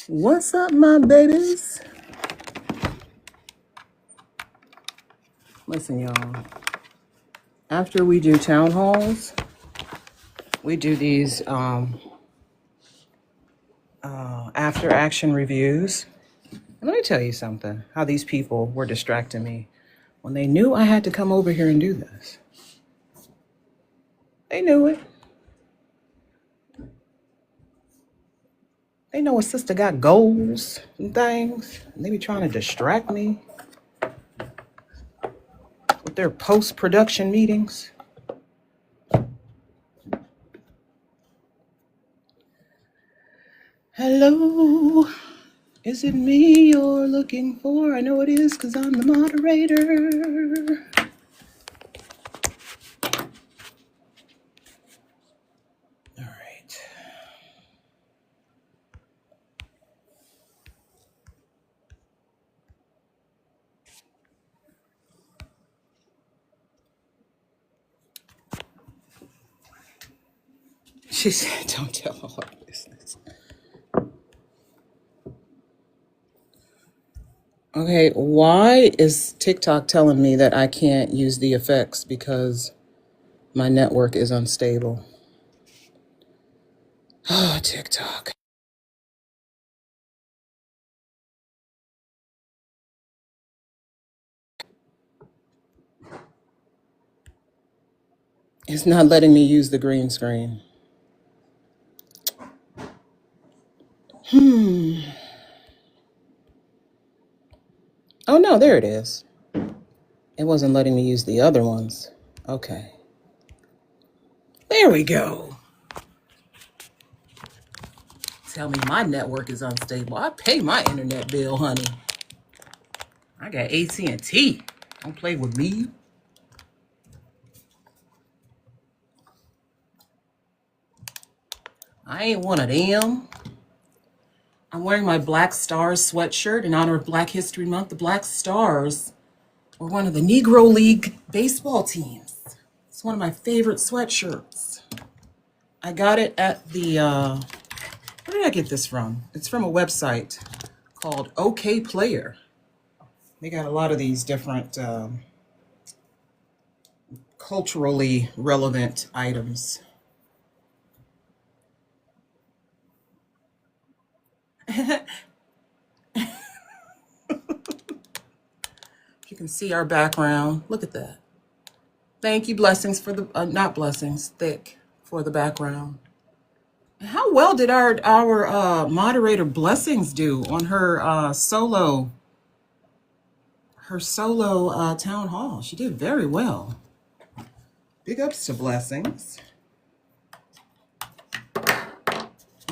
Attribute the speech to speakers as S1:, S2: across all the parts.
S1: What's up, my babies? Listen, y'all. After we do town halls, we do these after action reviews. And let me tell you something, how these people were distracting me when they knew I had to come over here and do this. They knew it. They know a sister got goals and things, and they be trying to distract me with their post-production meetings. Hello, is it me you're looking for? I know it is because I'm the moderator. All right. She said, don't tell all our business. Okay, why is TikTok telling me that I can't use the effects because my network is unstable? Oh, TikTok. It's not letting me use the green screen. Oh, no, there it is. It wasn't letting me use the other ones. Okay. There we go. Tell me my network is unstable. I pay my internet bill, honey. I got AT&T. Don't play with me. I ain't one of them. I'm wearing my Black Stars sweatshirt in honor of Black History Month. The Black Stars were one of the Negro League baseball teams. It's one of my favorite sweatshirts. I got it at the, where did I get this from? It's from a website called OK Player. They got a lot of these different culturally relevant items. You can see our background. Look at that. Thank you, blessings for the, not blessings, thick for the background. How well did our moderator Blessings do on her solo town hall? She did very well. Big ups to Blessings.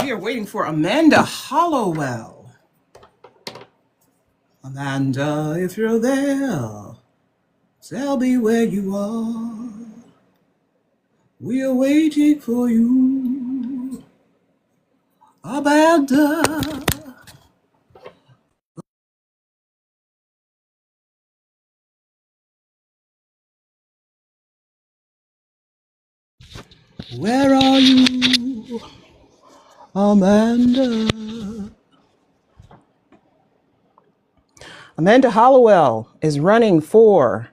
S1: We are waiting for Amanda Hollowell. Amanda, if you're there, tell me where you are. We are waiting for you, Amanda. Where are you, Amanda? Amanda Hollowell is running for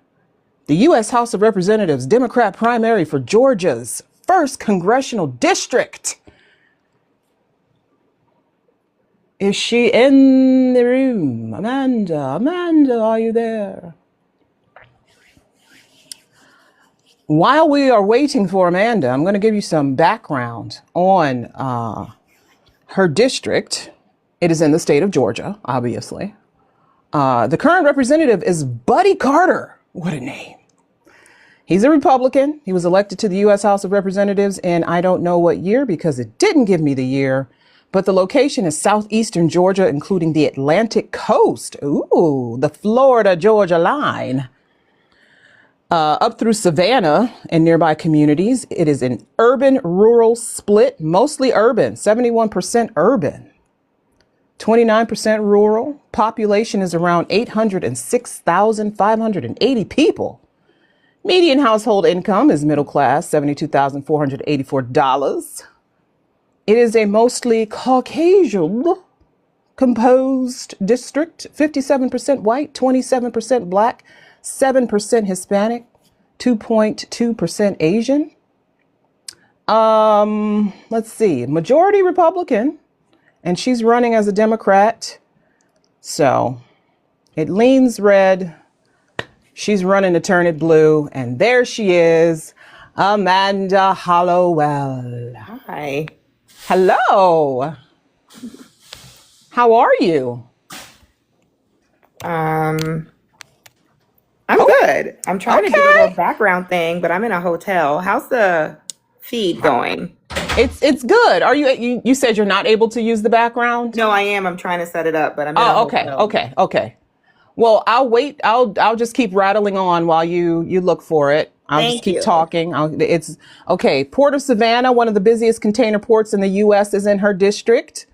S1: the U.S. House of Representatives Democrat primary for Georgia's 1st Congressional District. Is she in the room? Amanda, are you there? While we are waiting for Amanda, I'm going to give you some background on her district. It is in the state of Georgia, obviously. The current representative is Buddy Carter. What a name. He's a Republican. He was elected to the U.S. House of Representatives in I don't know what year because it didn't give me the year, but the location is southeastern Georgia, including the Atlantic coast. Ooh, the Florida-Georgia line. Up through Savannah and nearby communities. It is an urban-rural split, mostly urban, 71% urban. 29% rural. Population is around 806,580 people. Median household income is middle class, $72,484. It is a mostly Caucasian composed district, 57% white, 27% black, 7% Hispanic, 2.2% Asian. Let's see, majority Republican, and she's running as a Democrat. So it leans red. She's running to turn it blue. And there she is, Amanda Hollowell.
S2: Hi.
S1: Hello. How are you?
S2: I'm good. I'm trying to do a little background thing, but I'm in a hotel. How's the feed going?
S1: It's good. Are you said you're not able to use the background?
S2: No, I am. I'm trying to set it up, but I'm in a hotel.
S1: Okay. Well, I'll wait. I'll just keep rattling on while you look for it. I'll just keep talking. It's okay. Port of Savannah, one of the busiest container ports in the U.S., is in her district.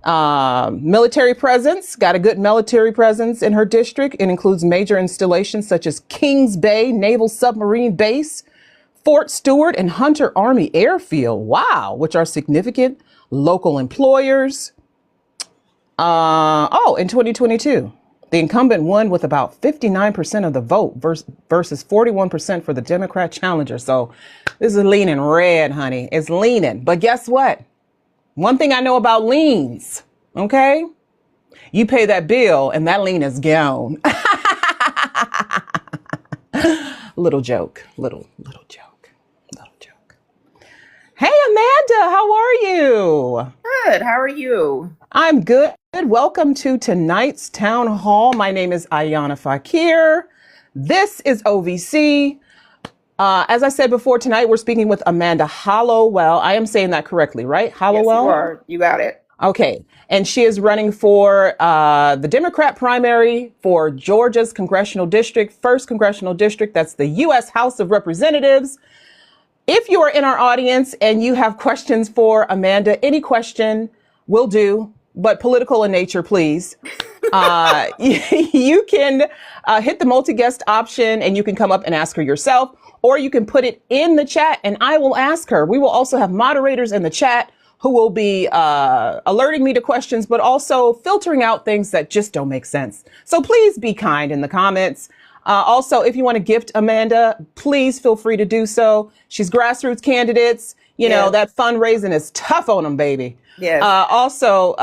S1: Military presence, got a good military presence in her district. It includes major installations such as Kings Bay Naval Submarine Base, Fort Stewart, and Hunter Army Airfield. Wow, which are significant local employers. In 2022. The incumbent won with about 59% of the vote versus 41% for the Democrat challenger. So this is leaning red, honey. It's leaning. But guess what? One thing I know about leans, okay? You pay that bill and that lean is gone. Little joke. Hey, Amanda, how are you?
S2: Good. How are you?
S1: I'm good. Welcome to tonight's town hall. My name is Ayana Fakir. This is OVC. As I said before, tonight we're speaking with Amanda Hollowell. I am saying that correctly, right? Hollowell?
S2: Yes, you are. You got it.
S1: Okay. And she is running for the Democrat primary for Georgia's Congressional District, 1st Congressional District. That's the U.S. House of Representatives. If you are in our audience and you have questions for Amanda, any question will do, but political in nature, please. You can hit the multi-guest option and you can come up and ask her yourself, or you can put it in the chat and I will ask her. We will also have moderators in the chat who will be alerting me to questions, but also filtering out things that just don't make sense. So please be kind in the comments. Also, if you want to gift Amanda, please feel free to do so. She's grassroots candidates. You know, that fundraising is tough on them, baby.
S2: Yes.
S1: Also,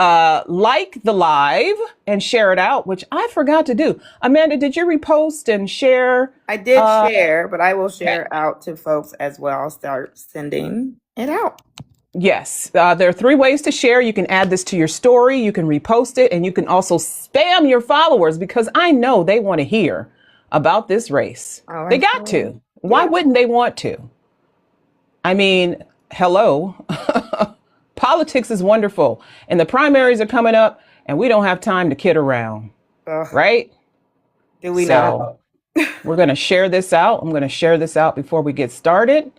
S1: like the live and share it out, which I forgot to do. Amanda, did you repost and share?
S2: I did share, but I will share out to folks as well. I'll start sending it out.
S1: Yes, there are 3 ways to share. You can add this to your story, you can repost it, and you can also spam your followers because I know they want to hear about this race.
S2: Oh,
S1: they got to. Why wouldn't they want to? I mean, hello. Politics is wonderful. And the primaries are coming up and we don't have time to kid around. Right?
S2: Do we know?
S1: We're going to share this out. I'm going to share this out before we get started.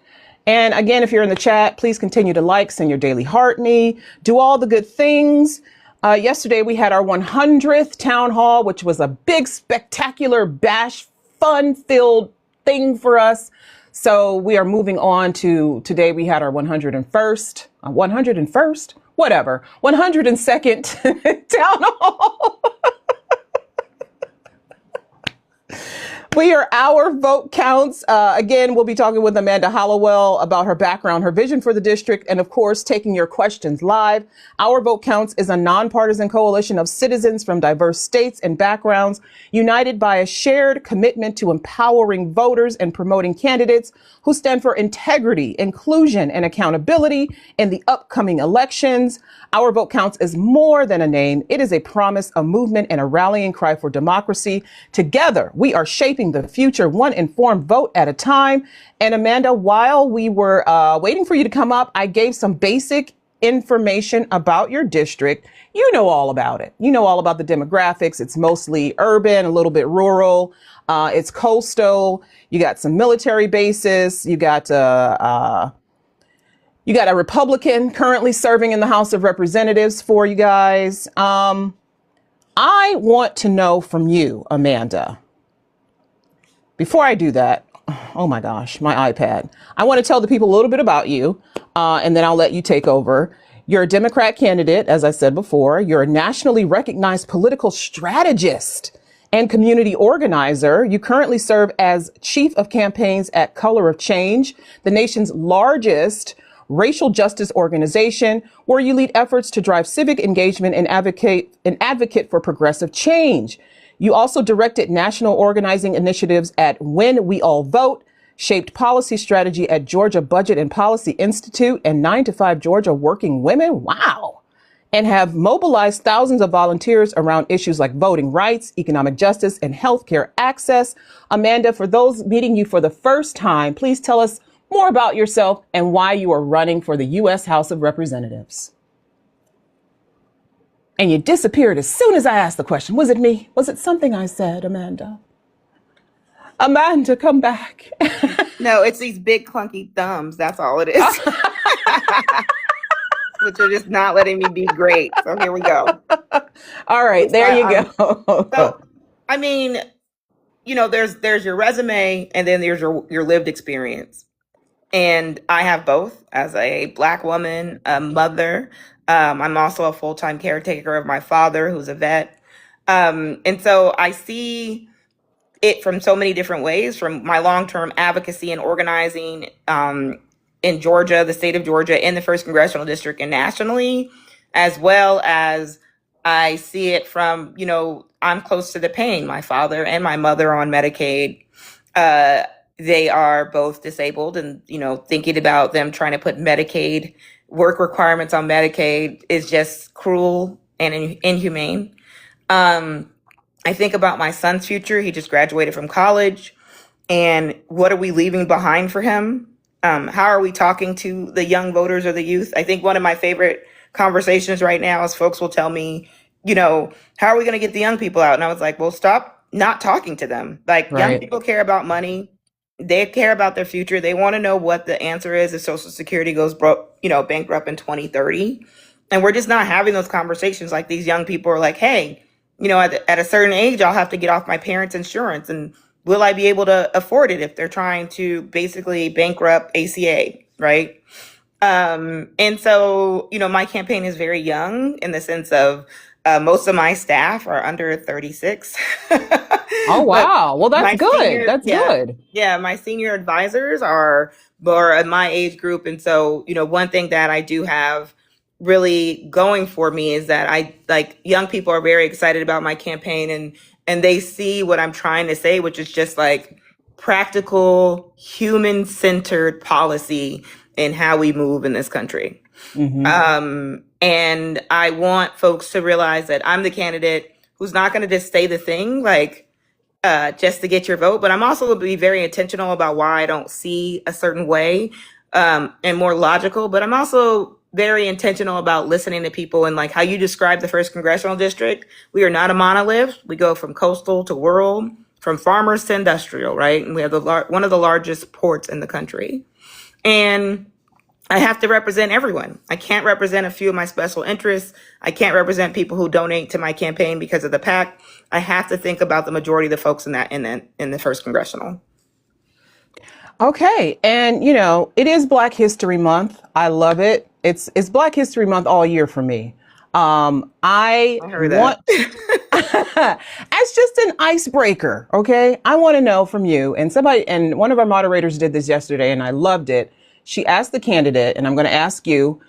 S1: And again, if you're in the chat, please continue to like, send your daily heart me, do all the good things. Yesterday, we had our 100th town hall, which was a big, spectacular, bash, fun-filled thing for us. So we are moving on to today. We had our 101st, 102nd town hall. We are our vote counts. Again, we'll be talking with Amanda Hollowell about her background, her vision for the district, and of course, taking your questions live. Our Vote Counts is a nonpartisan coalition of citizens from diverse states and backgrounds, united by a shared commitment to empowering voters and promoting candidates who stand for integrity, inclusion, and accountability in the upcoming elections. Our Vote Counts is more than a name. It is a promise, a movement, and a rallying cry for democracy. Together, we are shaping the future, one informed vote at a time. And Amanda, while we were waiting for you to come up, I gave some basic information about your district. You know all about it. You know all about the demographics. It's mostly urban, a little bit rural. It's coastal. You got some military bases. You got a Republican currently serving in the House of Representatives for you guys. I want to know from you, Amanda. Before I do that, oh my gosh, my iPad. I want to tell the people a little bit about you, and then I'll let you take over. You're a Democrat candidate, as I said before. You're a nationally recognized political strategist and community organizer. You currently serve as chief of campaigns at Color of Change, the nation's largest racial justice organization, where you lead efforts to drive civic engagement and advocate for progressive change. You also directed national organizing initiatives at When We All Vote, shaped policy strategy at Georgia Budget and Policy Institute and 9 to 5 Georgia Working Women. Wow. And have mobilized thousands of volunteers around issues like voting rights, economic justice, and healthcare access. Amanda, for those meeting you for the first time, please tell us more about yourself and why you are running for the U.S. House of Representatives. And you disappeared as soon as I asked the question. Was it me? Was it something I said, Amanda? Amanda, come back.
S2: No, it's these big clunky thumbs. That's all it is. Which are just not letting me be great. So here we go.
S1: All right, there you go.
S2: So, I mean, you know, there's your resume and then there's your lived experience. And I have both as a Black woman, a mother. I'm also a full-time caretaker of my father, who's a vet. And so I see it from so many different ways, from my long-term advocacy and organizing in Georgia, the state of Georgia, in the 1st Congressional District and nationally, as well as I see it from, you know, I'm close to the pain. My father and my mother on Medicaid. They are both disabled, and, you know, thinking about them trying to put Medicaid work requirements on Medicaid is just cruel and inhumane. I think about my son's future. He just graduated from college, and what are we leaving behind for him? How are we talking to the young voters or the youth? I think one of my favorite conversations right now is folks will tell me, you know, how are we going to get the young people out? And I was like, well, stop not talking to them. Like, young people care about money. They care about their future. They want to know what the answer is if Social Security goes bankrupt in 2030. And we're just not having those conversations. Like, these young people are like, hey, you know, at a certain age, I'll have to get off my parents' insurance. And will I be able to afford it if they're trying to basically bankrupt ACA, right? And so, you know, my campaign is very young in the sense of most of my staff are under 36.
S1: Oh, wow. Well, that's good. That's good.
S2: Yeah, my senior advisors are more in my age group. And so, you know, one thing that I do have really going for me is that young people are very excited about my campaign, and they see what I'm trying to say, which is just like practical, human-centered policy in how we move in this country. Mm-hmm. And I want folks to realize that I'm the candidate who's not going to just say the thing, like, just to get your vote, but I'm also going to be very intentional about why I don't see a certain way, and more logical, but I'm also very intentional about listening to people. And like how you described the 1st Congressional District, we are not a monolith. We go from coastal to rural, from farmers to industrial, right? And we have one of the largest ports in the country. And I have to represent everyone. I can't represent a few of my special interests. I can't represent people who donate to my campaign because of the PAC. I have to think about the majority of the folks in the 1st Congressional.
S1: Okay. And, you know, it is Black History Month. I love it. It's Black History Month all year for me. I
S2: heard
S1: want, as just an icebreaker, okay? I want to know from you, and one of our moderators did this yesterday and I loved it. She asked the candidate, and I'm going to ask you,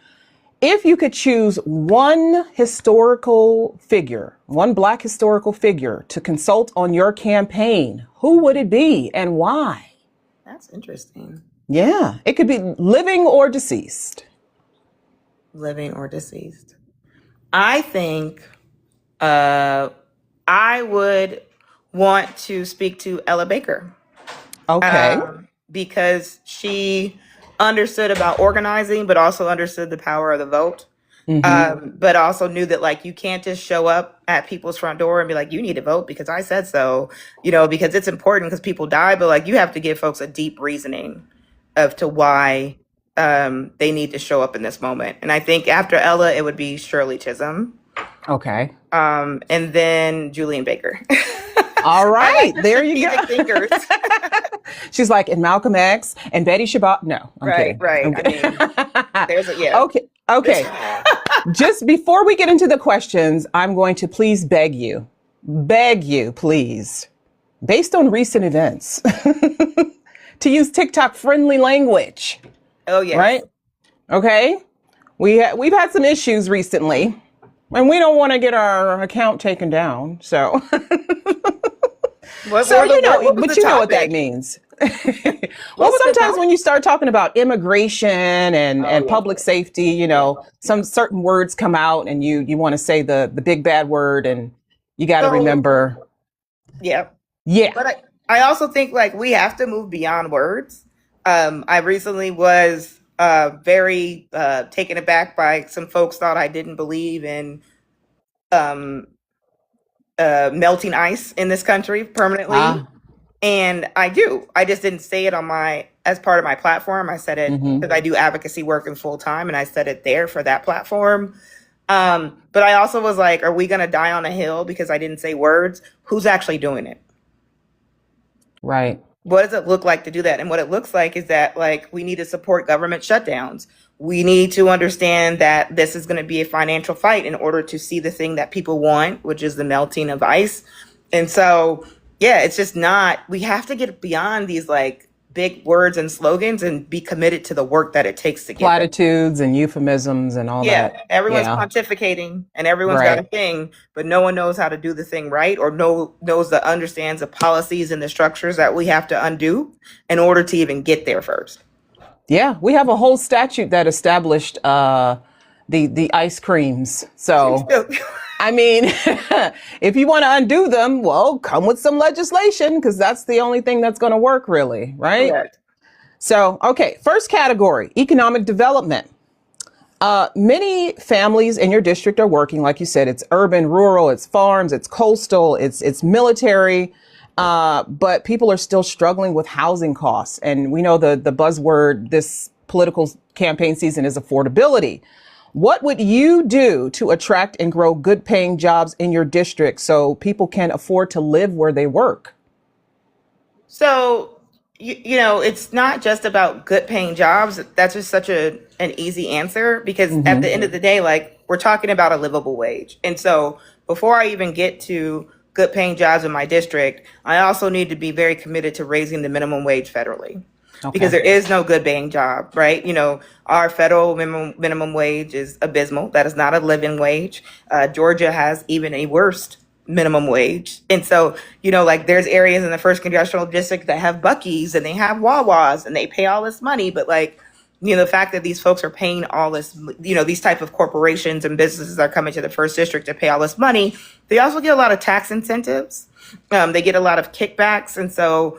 S1: if you could choose one historical figure, one Black historical figure to consult on your campaign, who would it be and why?
S2: That's interesting.
S1: Yeah, it could be living or deceased.
S2: Living or deceased. I think I would want to speak to Ella Baker.
S1: Okay.
S2: Because she understood about organizing, but also understood the power of the vote. Mm-hmm. But also knew that, like, you can't just show up at people's front door and be like, you need to vote because I said so, you know, because it's important because people die. But like, you have to give folks a deep reasoning of to why they need to show up in this moment. And I think after Ella, it would be Shirley Chisholm.
S1: Okay.
S2: And then Julian Baker.
S1: All right, there you go.
S2: Thinkers.
S1: She's like, and Malcolm X and Betty Shabbat. No, I'm kidding.
S2: Right.
S1: I'm kidding.
S2: I mean, there's a, yeah.
S1: Okay. Just before we get into the questions, I'm going to please beg you, please, based on recent events, to use TikTok friendly language,
S2: Oh yes.
S1: right? Okay. We've had some issues recently, and we don't want to get our account taken down. So,
S2: What,
S1: so
S2: what, what was
S1: but
S2: the
S1: you know what that
S2: topic?
S1: means.
S2: What
S1: Well,
S2: was the
S1: sometimes
S2: topic?
S1: when you start talking about immigration
S2: Oh
S1: and
S2: yeah.
S1: public safety,
S2: Yeah.
S1: some certain words come out, and you want to say the big bad word, and you got to
S2: So
S1: remember,
S2: yeah.
S1: yeah.
S2: But I also think like we have to move beyond words. I recently was very taken aback by some folks thought I didn't believe in um, melting ice in this country permanently.
S1: Ah.
S2: And I do. I just didn't say it on my as part of my platform. I said it
S1: Mm-hmm.
S2: because I do advocacy work in full time, and I said it there for that platform. But I also was like, are we going to die on a hill because I didn't say words? Who's actually doing it?
S1: Right.
S2: What does it look like to do that? And what it looks like is that like we need to support government shutdowns. We need to understand that this is going to be a financial fight in order to see the thing that people want, which is the melting of ice. And so, yeah, it's just not, we have to get beyond these like big words and slogans and be committed to the work that it takes to get there.
S1: Platitudes and euphemisms and all
S2: Yeah,
S1: that.
S2: everyone's
S1: Yeah.
S2: pontificating and everyone's got a
S1: Right.
S2: thing, but no one knows how to do the thing right or knows the understands the policies and the structures that we have to undo in order to even get there first.
S1: Yeah. We have a whole statute that established the ice creams. So I mean, if you want to undo them, well, come with some legislation because that's the only thing that's going to work, really, right?
S2: Correct.
S1: So, okay, first category, economic development. Many families in your district are working, like you said, it's urban, rural, it's farms, it's coastal, it's military, but people are still struggling with housing costs. And we know the buzzword this political campaign season is affordability. What would you do to attract and grow good paying jobs in your district so people can afford to live where they work?
S2: So, it's not just about good paying jobs. That's just such an easy answer because at the
S1: Mm-hmm.
S2: end of the day, like we're talking about a livable wage. And so before I even get to good paying jobs in my district, I also need to be very committed to raising the minimum wage federally. Because
S1: Okay.
S2: there is no good paying job, right? Our federal minimum wage is abysmal. That is not a living wage. Georgia has even a worse minimum wage. And so, like there's areas in the first congressional district that have Buc-ee's and they have Wawa's and they pay all this money. But like, the fact that these folks are paying all this, these type of corporations and businesses are coming to the first district to pay all this money. They also get a lot of tax incentives. They get a lot of kickbacks. And so,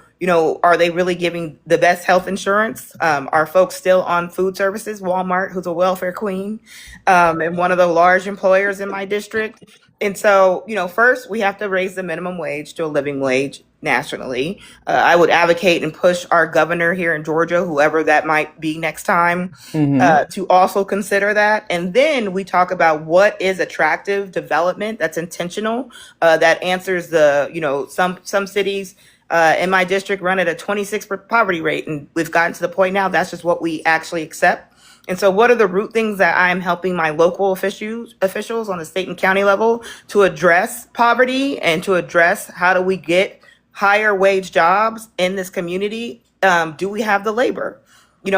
S2: are they really giving the best health insurance? Are folks still on food services? Walmart, who's a welfare queen, and one of the large employers in my district. And so, first we have to raise the minimum wage to a living wage nationally. I would advocate and push our governor here in Georgia, whoever that might be next time,
S1: Mm-hmm.
S2: to also consider that. And then we talk about what is attractive development that's intentional, that answers some cities in my district run at a 26 poverty rate. And we've gotten to the point now that's just what we actually accept. And so what are the root things that I'm helping my local officials on the state and county level to address poverty and to address how do we get higher wage jobs in this community? Do we have the labor? We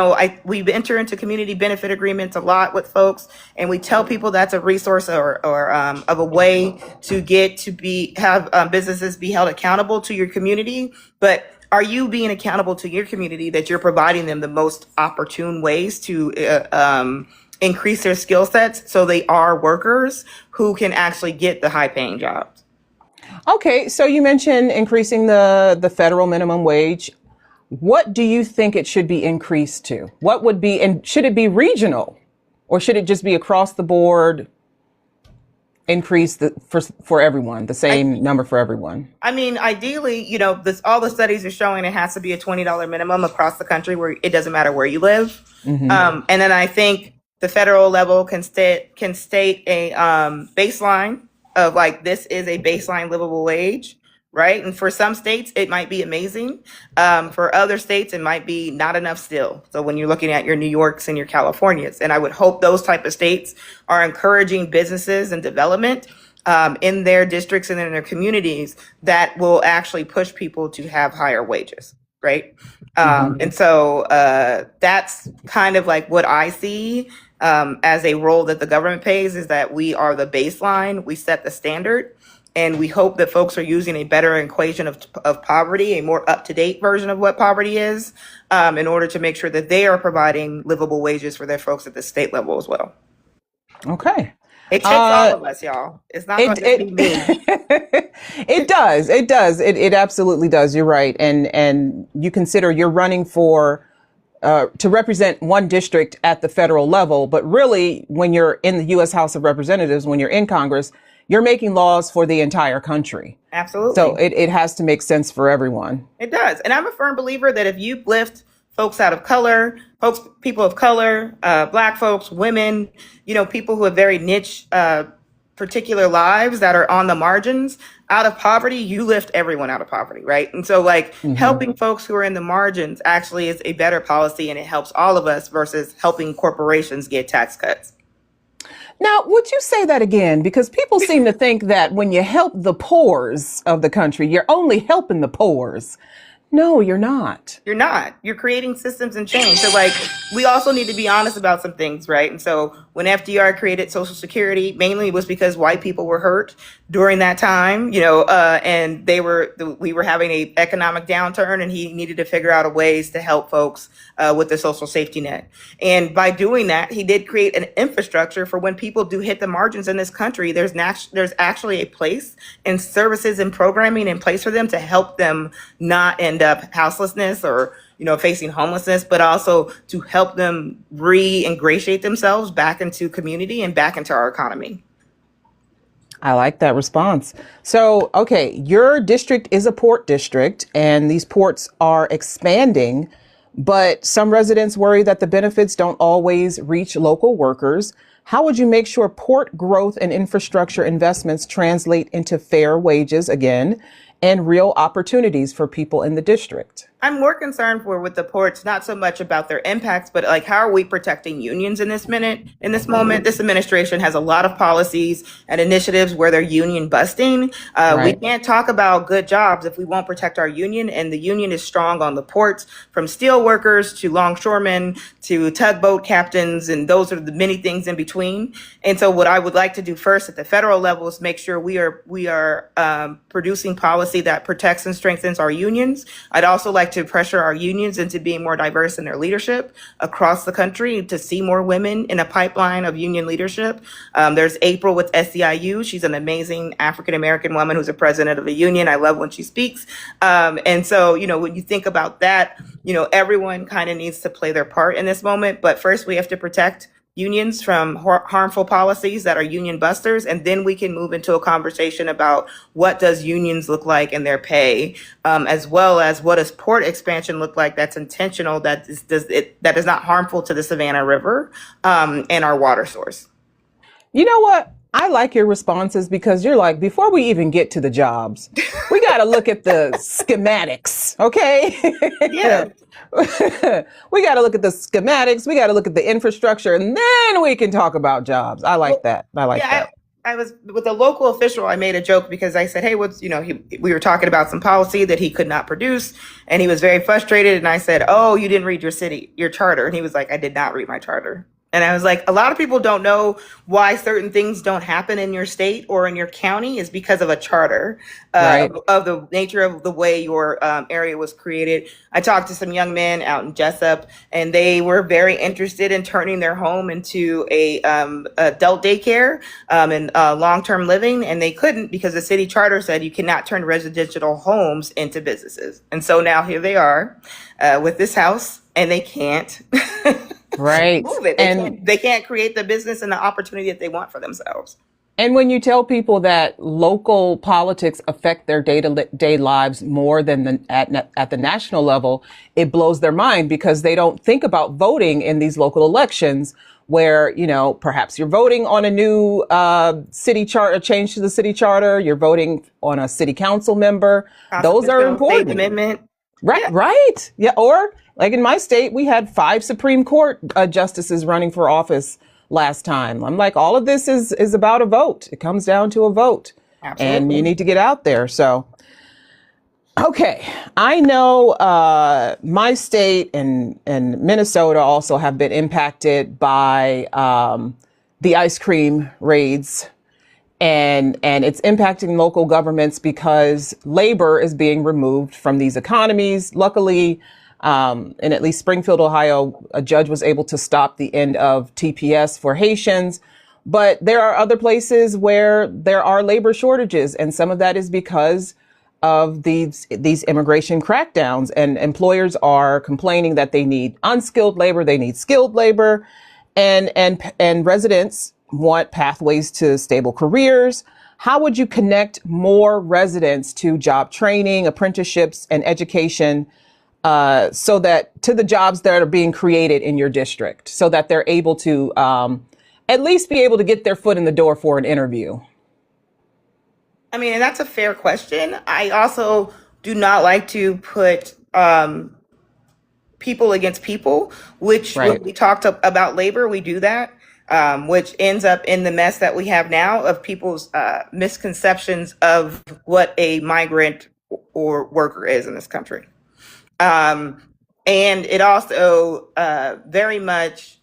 S2: enter into community benefit agreements a lot with folks, and we tell people that's a resource or of a way to get to have businesses be held accountable to your community. But are you being accountable to your community that you're providing them the most opportune ways to increase their skill sets so they are workers who can actually get the high paying jobs?
S1: Okay, so you mentioned increasing the federal minimum wage. What do you think it should be increased to? What would be, and should it be regional, or should it just be across the board, increase for everyone, the same number for everyone?
S2: I mean, ideally, all the studies are showing it has to be a $20 minimum across the country where it doesn't matter where you live.
S1: Mm-hmm.
S2: And then I think the federal level can state a baseline of like, this is a baseline livable wage, right? And for some states, it might be amazing. For other states, it might be not enough still. So when you're looking at your New Yorks and your Californias, and I would hope those type of states are encouraging businesses and development in their districts and in their communities that will actually push people to have higher wages, right? And so that's kind of like what I see as a role that the government plays, is that we are the baseline, we set the standard, and we hope that folks are using a better equation of poverty, a more up-to-date version of what poverty is, in order to make sure that they are providing livable wages for their folks at the state level as well.
S1: Okay.
S2: It takes all of us, y'all. It's not going to be me.
S1: It does. It does. It absolutely does. You're right. And you consider you're running for to represent one district at the federal level, but really when you're in the U.S. House of Representatives, when you're in Congress, you're making laws for the entire country.
S2: Absolutely.
S1: So it has to make sense for everyone.
S2: It does. And I'm a firm believer that if you lift folks out of color, people of color, Black folks, women, people who have very niche, particular lives that are on the margins out of poverty, you lift everyone out of poverty, right? And so helping folks who are in the margins actually is a better policy, and it helps all of us versus helping corporations get tax cuts.
S1: Now, would you say that again? Because people seem to think that when you help the poors of the country, you're only helping the poors. No, you're not.
S2: You're not. You're creating systems and change. So we also need to be honest about some things, right? And so when FDR created Social Security, mainly it was because white people were hurt during that time, and we were having an economic downturn, and he needed to figure out ways to help folks with the social safety net. And by doing that, he did create an infrastructure for when people do hit the margins in this country, there's actually a place and services and programming in place for them to help them not end up houselessness or facing homelessness, but also to help them re-ingratiate themselves back into community and back into our economy.
S1: I like that response. So, okay, your district is a port district, and these ports are expanding, but some residents worry that the benefits don't always reach local workers. How would you make sure port growth and infrastructure investments translate into fair wages again and real opportunities for people in the district?
S2: I'm more concerned with the ports, not so much about their impacts, but how are we protecting unions in this moment? This administration has a lot of policies and initiatives where they're union busting.
S1: Right.
S2: We can't talk about good jobs if we won't protect our union, and the union is strong on the ports, from steel workers to longshoremen to tugboat captains, and those are the many things in between. And so what I would like to do first at the federal level is make sure we are producing policy that protects and strengthens our unions. I'd also like to pressure our unions into being more diverse in their leadership across the country, to see more women in a pipeline of union leadership. There's April with SEIU. She's an amazing African-American woman who's a president of a union. I love when she speaks. And so, when you think about that, everyone kind of needs to play their part in this moment. But first, we have to protect unions from harmful policies that are union busters, and then we can move into a conversation about what does unions look like in their pay, as well as what does port expansion look like that's intentional, that is not harmful to the Savannah River and our water source.
S1: You know what? I like your responses, because you're like, before we even get to the jobs, we got to look at the schematics, okay?
S2: Yeah.
S1: We got to look at the schematics. We got to look at the infrastructure, and then we can talk about jobs. I like that. I like that.
S2: I was with a local official. I made a joke because I said, hey, we were talking about some policy that he could not produce, and he was very frustrated. And I said, oh, you didn't read your charter. And he was like, I did not read my charter. And I was like, a lot of people don't know why certain things don't happen in your state or in your county is because of a charter,
S1: right,
S2: of the nature of the way your area was created. I talked to some young men out in Jessup, and they were very interested in turning their home into a adult daycare and long-term living, and they couldn't because the city charter said you cannot turn residential homes into businesses. And so now here they are with this house, and they can't.
S1: Right.
S2: Move it. They can't create the business and the opportunity that they want for themselves.
S1: And when you tell people that local politics affect their day-to-day lives more than at the national level, it blows their mind, because they don't think about voting in these local elections where, perhaps you're voting on a new city charter, change to the city charter, you're voting on a city council member. Those are
S2: Constitutional state
S1: important.
S2: amendment.
S1: Right,
S2: Yeah.
S1: right. Yeah. Or like in my state, we had 5 Supreme Court justices running for office last time. I'm like, all of this is about a vote. It comes down to a vote.
S2: Absolutely.
S1: And you need to get out there. So, okay. I know my state and Minnesota also have been impacted by the ice cream raids. And it's impacting local governments because labor is being removed from these economies. Luckily, in at least Springfield, Ohio, a judge was able to stop the end of TPS for Haitians. But there are other places where there are labor shortages, and some of that is because of these immigration crackdowns. And employers are complaining that they need unskilled labor, they need skilled labor, and residents want pathways to stable careers. How would you connect more residents to job training, apprenticeships, and education so that to the jobs that are being created in your district so that they're able to at least be able to get their foot in the door for an interview?
S2: I mean, and that's a fair question. I also do not like to put people against people, which when
S1: Right.
S2: we talked about labor, we do that, which ends up in the mess that we have now of people's misconceptions of what a migrant or worker is in this country. And it also very much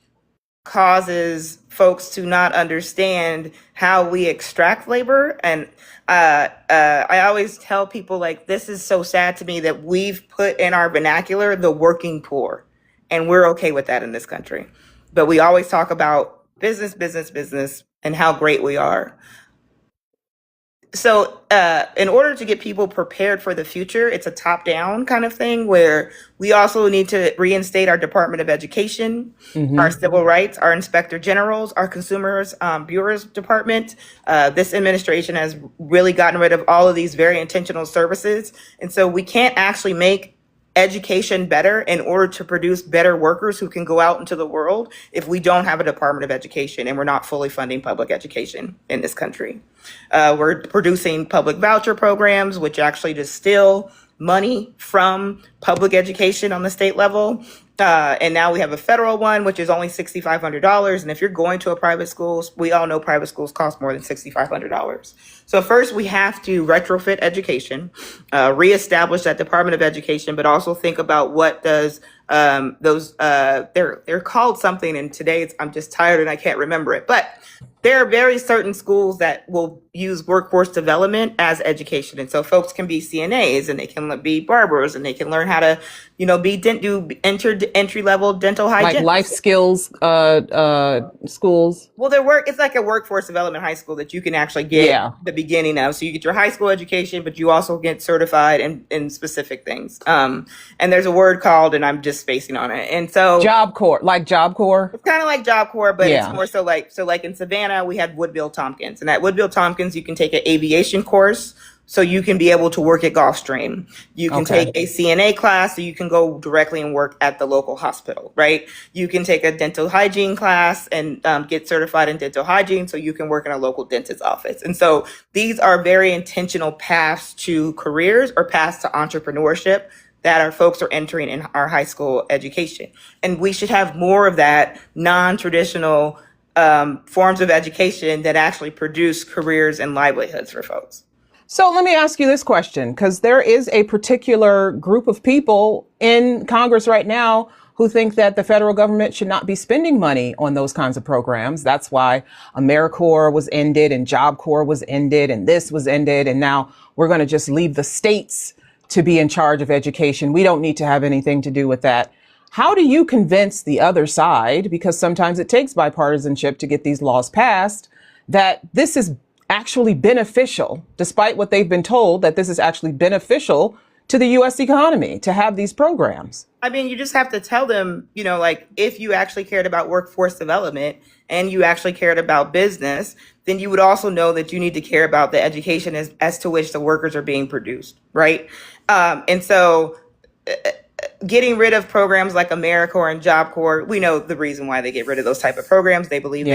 S2: causes folks to not understand how we extract labor. And I always tell people, like, this is so sad to me that we've put in our vernacular the working poor, and we're okay with that in this country. But we always talk about business, business, business, and how great we are. So, in order to get people prepared for the future, it's a top-down kind of thing where we also need to reinstate our Department of Education, our civil rights, our inspector generals, our consumers bureaus department. This administration has really gotten rid of all of these very intentional services, and so we can't actually make education better in order to produce better workers who can go out into the world if we don't have a Department of Education and we're not fully funding public education in this country. We're producing public voucher programs, which actually distill money from public education on the state level. And now we have a federal one, which is only $6,500. And if you're going to a private school, we all know private schools cost more than $6,500. So first, we have to retrofit education, reestablish that Department of Education, but also think about what does they're called something. And today I'm just tired and I can't remember it. But there are very certain schools that will use workforce development as education. And so folks can be CNAs and they can be barbers and they can learn how to, do entry level dental hygiene.
S1: Like life skills schools.
S2: Well, it's like a workforce development high school that you can actually get the beginning of. So you get your high school education, but you also get certified in specific things. And there's a word called, and I'm just spacing on it. And so
S1: Job Corps, like Job Corps.
S2: It's kind of like Job Corps, but it's more so like in Savannah, we had Woodville Tompkins. And at Woodville Tompkins, you can take an aviation course so you can be able to work at Gulfstream. You can take a CNA class so you can go directly and work at the local hospital, right? You can take a dental hygiene class and get certified in dental hygiene so you can work in a local dentist's office. And so these are very intentional paths to careers or paths to entrepreneurship that our folks are entering in our high school education. And we should have more of that non-traditional forms of education that actually produce careers and livelihoods for folks.
S1: So let me ask you this question, because there is a particular group of people in Congress right now who think that the federal government should not be spending money on those kinds of programs. That's why AmeriCorps was ended and Job Corps was ended and this was ended. And now we're going to just leave the states to be in charge of education. We don't need to have anything to do with that. How do you convince the other side, because sometimes it takes bipartisanship to get these laws passed, that this is actually beneficial, despite what they've been told, that this is actually beneficial to the U.S. economy to have these programs?
S2: I mean, you just have to tell them, like, if you actually cared about workforce development and you actually cared about business, then you would also know that you need to care about the education as to which the workers are being produced, right? And so getting rid of programs like AmeriCorps and Job Corps, we know the reason why they get rid of those type of programs. They believe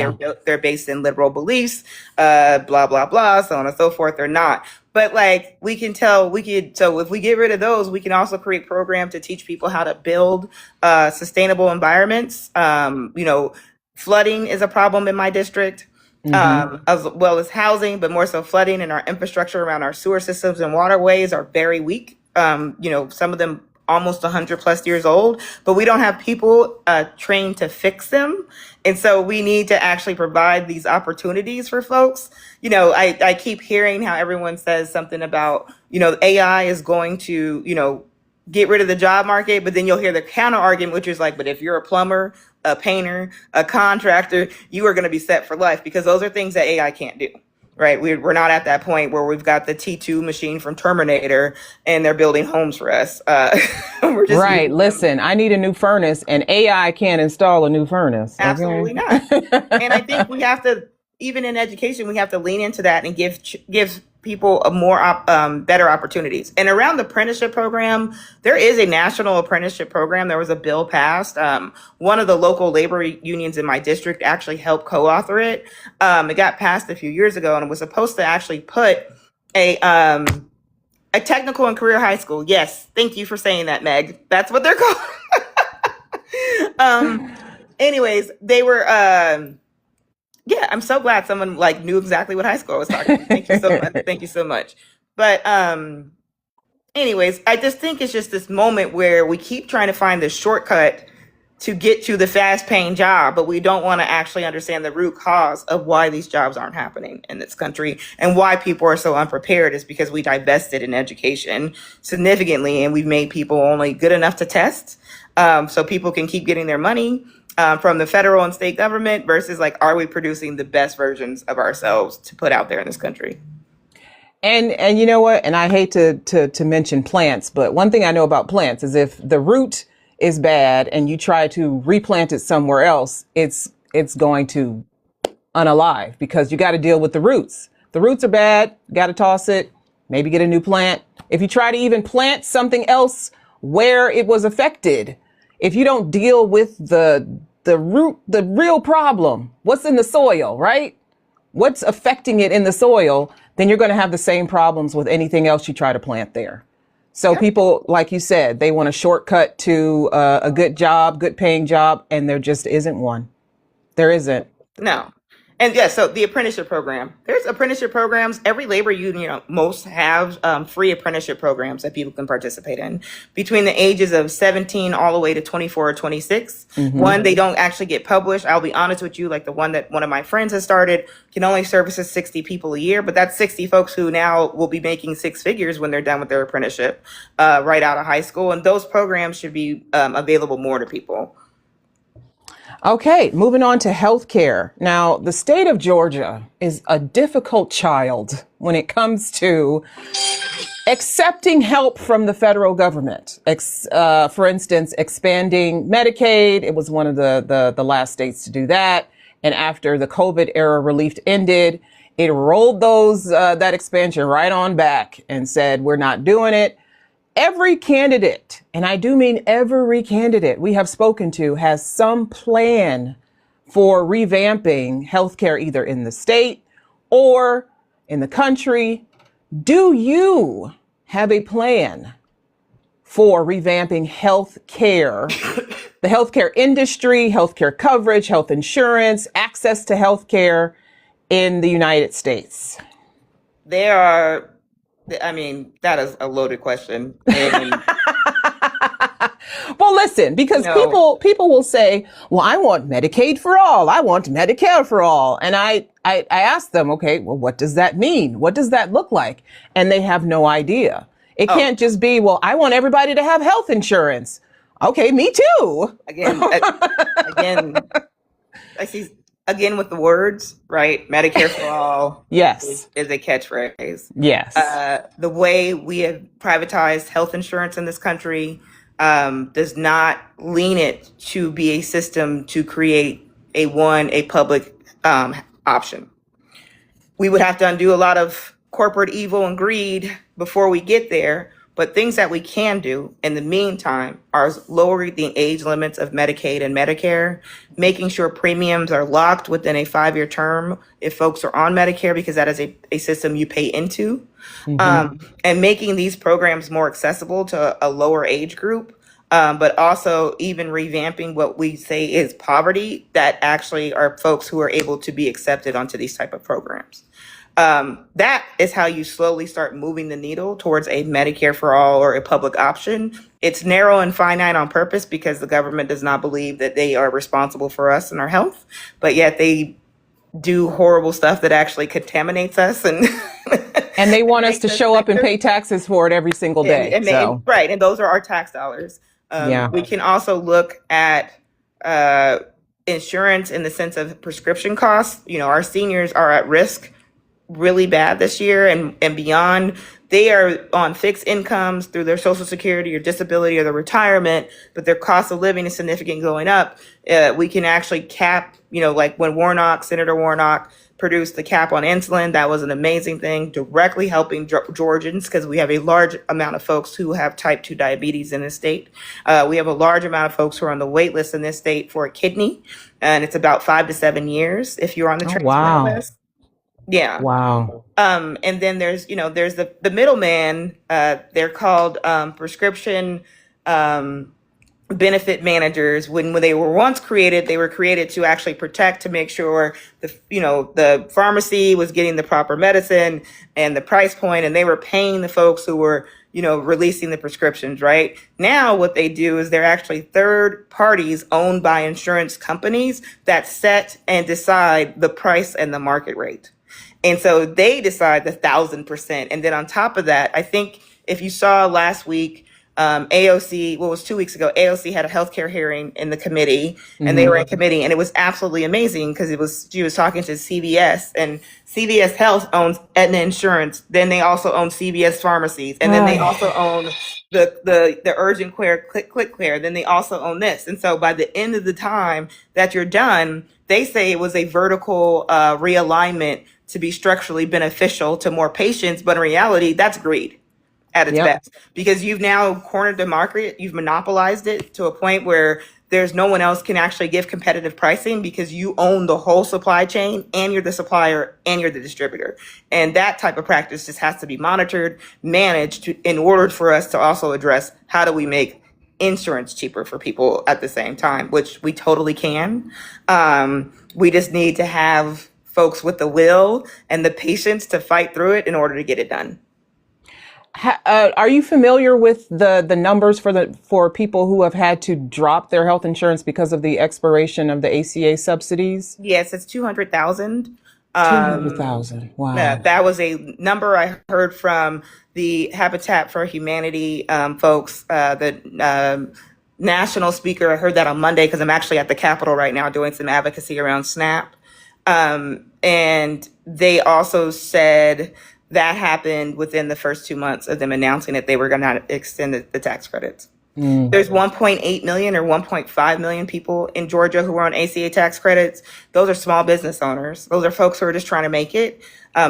S2: they're based in liberal beliefs, blah, blah, blah, so on and so forth. They're not. But like so if we get rid of those, we can also create programs to teach people how to build sustainable environments. Flooding is a problem in my district. As well as housing, but more so flooding, and our infrastructure around our sewer systems and waterways are very weak. Some of them almost 100 plus years old, but we don't have people trained to fix them. And so we need to actually provide these opportunities for folks. I keep hearing how everyone says something about, AI is going to, get rid of the job market, but then you'll hear the counter argument, which is like, but if you're a plumber, a painter, a contractor, you are going to be set for life, because those are things that AI can't do. Right. We're not at that point where we've got the T2 machine from Terminator and they're building homes for us. We're just
S1: right. Listen, I need a new furnace, and AI can't install a new furnace. Okay?
S2: Absolutely not. And I think we have to, even in education, we have to lean into that and give people a more better opportunities. And around the apprenticeship program, there is a national apprenticeship program. There was a bill passed. One of the local labor unions in my district actually helped co-author it. It got passed a few years ago, and it was supposed to actually put a technical and career high school. Yes, thank you for saying that, Meg. That's what they're called. Anyways, they were. Yeah, I'm so glad someone knew exactly what high school I was talking about. Thank you so much. Thank you so much. But anyways, I just think it's just this moment where we keep trying to find this shortcut to get to the fast paying job, but we don't want to actually understand the root cause of why these jobs aren't happening in this country, and why people are so unprepared is because we divested in education significantly, and we've made people only good enough to test, so people can keep getting their money from the federal and state government, versus are we producing the best versions of ourselves to put out there in this country?
S1: And you know what? And I hate to mention plants, but one thing I know about plants is if the root is bad and you try to replant it somewhere else, it's going to unalive, because you got to deal with the roots. The roots are bad. Got to toss it. Maybe get a new plant. If you try to even plant something else where it was affected, if you don't deal with the root, the real problem, what's in the soil, right? What's affecting it in the soil, then you're going to have the same problems with anything else you try to plant there. So people, like you said, they want a shortcut to a good job, good paying job, and there just isn't one. There isn't.
S2: No. And yeah, so the apprenticeship program, there's apprenticeship programs. Every labor union, most have free apprenticeship programs that people can participate in between the ages of 17 all the way to 24 or 26. One, they don't actually get published. I'll be honest with you, like the one that one of my friends has started can only services 60 people a year, but that's 60 folks who now will be making six figures when they're done with their apprenticeship right out of high school. And those programs should be available more to people.
S1: Okay, moving on to healthcare. Now, the state of Georgia is a difficult child when it comes to accepting help from the federal government. For instance, expanding Medicaid. It was one of the last states to do that. And after the COVID era relief ended, it rolled that expansion right on back and said, we're not doing it. Every candidate, and I do mean every candidate we have spoken to, has some plan for revamping healthcare either in the state or in the country. Do you have a plan for revamping healthcare, the healthcare industry, healthcare coverage, health insurance, access to healthcare in the United States?
S2: That is a loaded question.
S1: Well, listen, because people will say, well, I want Medicaid for all. I want Medicare for all. And I ask them, okay, well, what does that mean? What does that look like? And they have no idea. It can't just be, well, I want everybody to have health insurance. Okay, me too.
S2: Again, I see. Again, with the words, right? Medicare for all.
S1: Yes.
S2: Is a catchphrase.
S1: Yes.
S2: The way we have privatized health insurance in this country does not lean it to be a system to create a public option. We would have to undo a lot of corporate evil and greed before we get there. But things that we can do in the meantime are lowering the age limits of Medicaid and Medicare, making sure premiums are locked within a 5-year term if folks are on Medicare, because that is a system you pay into, and making these programs more accessible to a lower age group, but also even revamping what we say is poverty, that actually are folks who are able to be accepted onto these type of programs. That is how you slowly start moving the needle towards a Medicare for all or a public option. It's narrow and finite on purpose because the government does not believe that they are responsible for us and our health, but yet they do horrible stuff that actually contaminates us and
S1: And they want us
S2: makes
S1: to
S2: us
S1: show up and
S2: sicker.
S1: pay taxes for it every single day.
S2: Right, and those are our tax dollars.
S1: Yeah.
S2: We can also look at insurance in the sense of prescription costs. Our seniors are at risk really bad this year and beyond. They are on fixed incomes through their Social Security or disability or their retirement, but their cost of living is significant going up. We can actually cap, like when Senator Warnock produced the cap on insulin, that was an amazing thing, directly helping Georgians, because we have a large amount of folks who have type 2 diabetes in this state. We have a large amount of folks who are on the wait list in this state for a kidney, and it's about 5 to 7 years if you're on the transplant list. Yeah.
S1: Wow.
S2: And then there's the middleman. They're called prescription benefit managers. When they were once created, they were created to actually protect, to make sure the pharmacy was getting the proper medicine and the price point, and they were paying the folks who were releasing the prescriptions. Right now, what they do is they're actually third parties owned by insurance companies that set and decide the price and the market rate. And so they decide the 1,000%. And then on top of that, I think if you saw last week, AOC, well, it was 2 weeks ago, AOC had a healthcare hearing in the committee, and they were in committee, and it was absolutely amazing because she was talking to CVS, and CVS Health owns Aetna Insurance. Then they also own CVS Pharmacies, and then they also own the urgent care, click care. Then they also own this. And so by the end of the time that you're done, they say it was a vertical realignment to be structurally beneficial to more patients, but in reality, that's greed at its best, because you've now cornered the market, you've monopolized it to a point where there's no one else can actually give competitive pricing because you own the whole supply chain, and you're the supplier and you're the distributor. And that type of practice just has to be monitored, managed in order for us to also address how do we make insurance cheaper for people at the same time, which we totally can. We just need to have folks with the will and the patience to fight through it in order to get it done.
S1: Are you familiar with the numbers for people who have had to drop their health insurance because of the expiration of the ACA subsidies?
S2: Yes, it's 200,000.
S1: 200,000. Wow.
S2: That was a number I heard from the Habitat for Humanity folks, the national speaker. I heard that on Monday because I'm actually at the Capitol right now doing some advocacy around SNAP. And they also said that happened within the first 2 months of them announcing that they were going to extend the tax credits. There's 1.8 million or 1.5 million people in Georgia who are on ACA tax credits. Those are small business owners. Those are folks who are just trying to make it,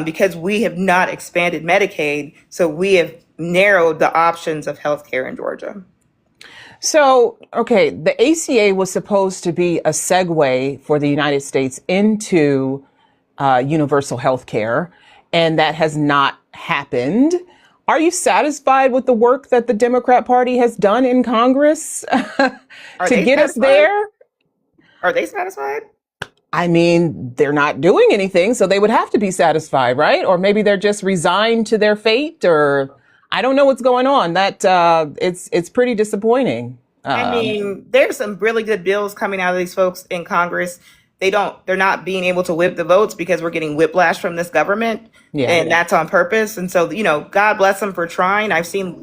S2: because we have not expanded Medicaid. So we have narrowed the options of healthcare in Georgia.
S1: So, okay, the ACA was supposed to be a segue for the United States into universal health care, and that has not happened. Are you satisfied with the work that the Democrat Party has done in Congress to get us there?
S2: Are they satisfied?
S1: I mean, they're not doing anything, so they would have to be satisfied, right? Or maybe they're just resigned to their fate, or I don't know what's going on. That it's pretty disappointing.
S2: I mean, there's some really good bills coming out of these folks in Congress. They're not being able to whip the votes because we're getting whiplash from this government. And that's on purpose. And so, God bless them for trying. I've seen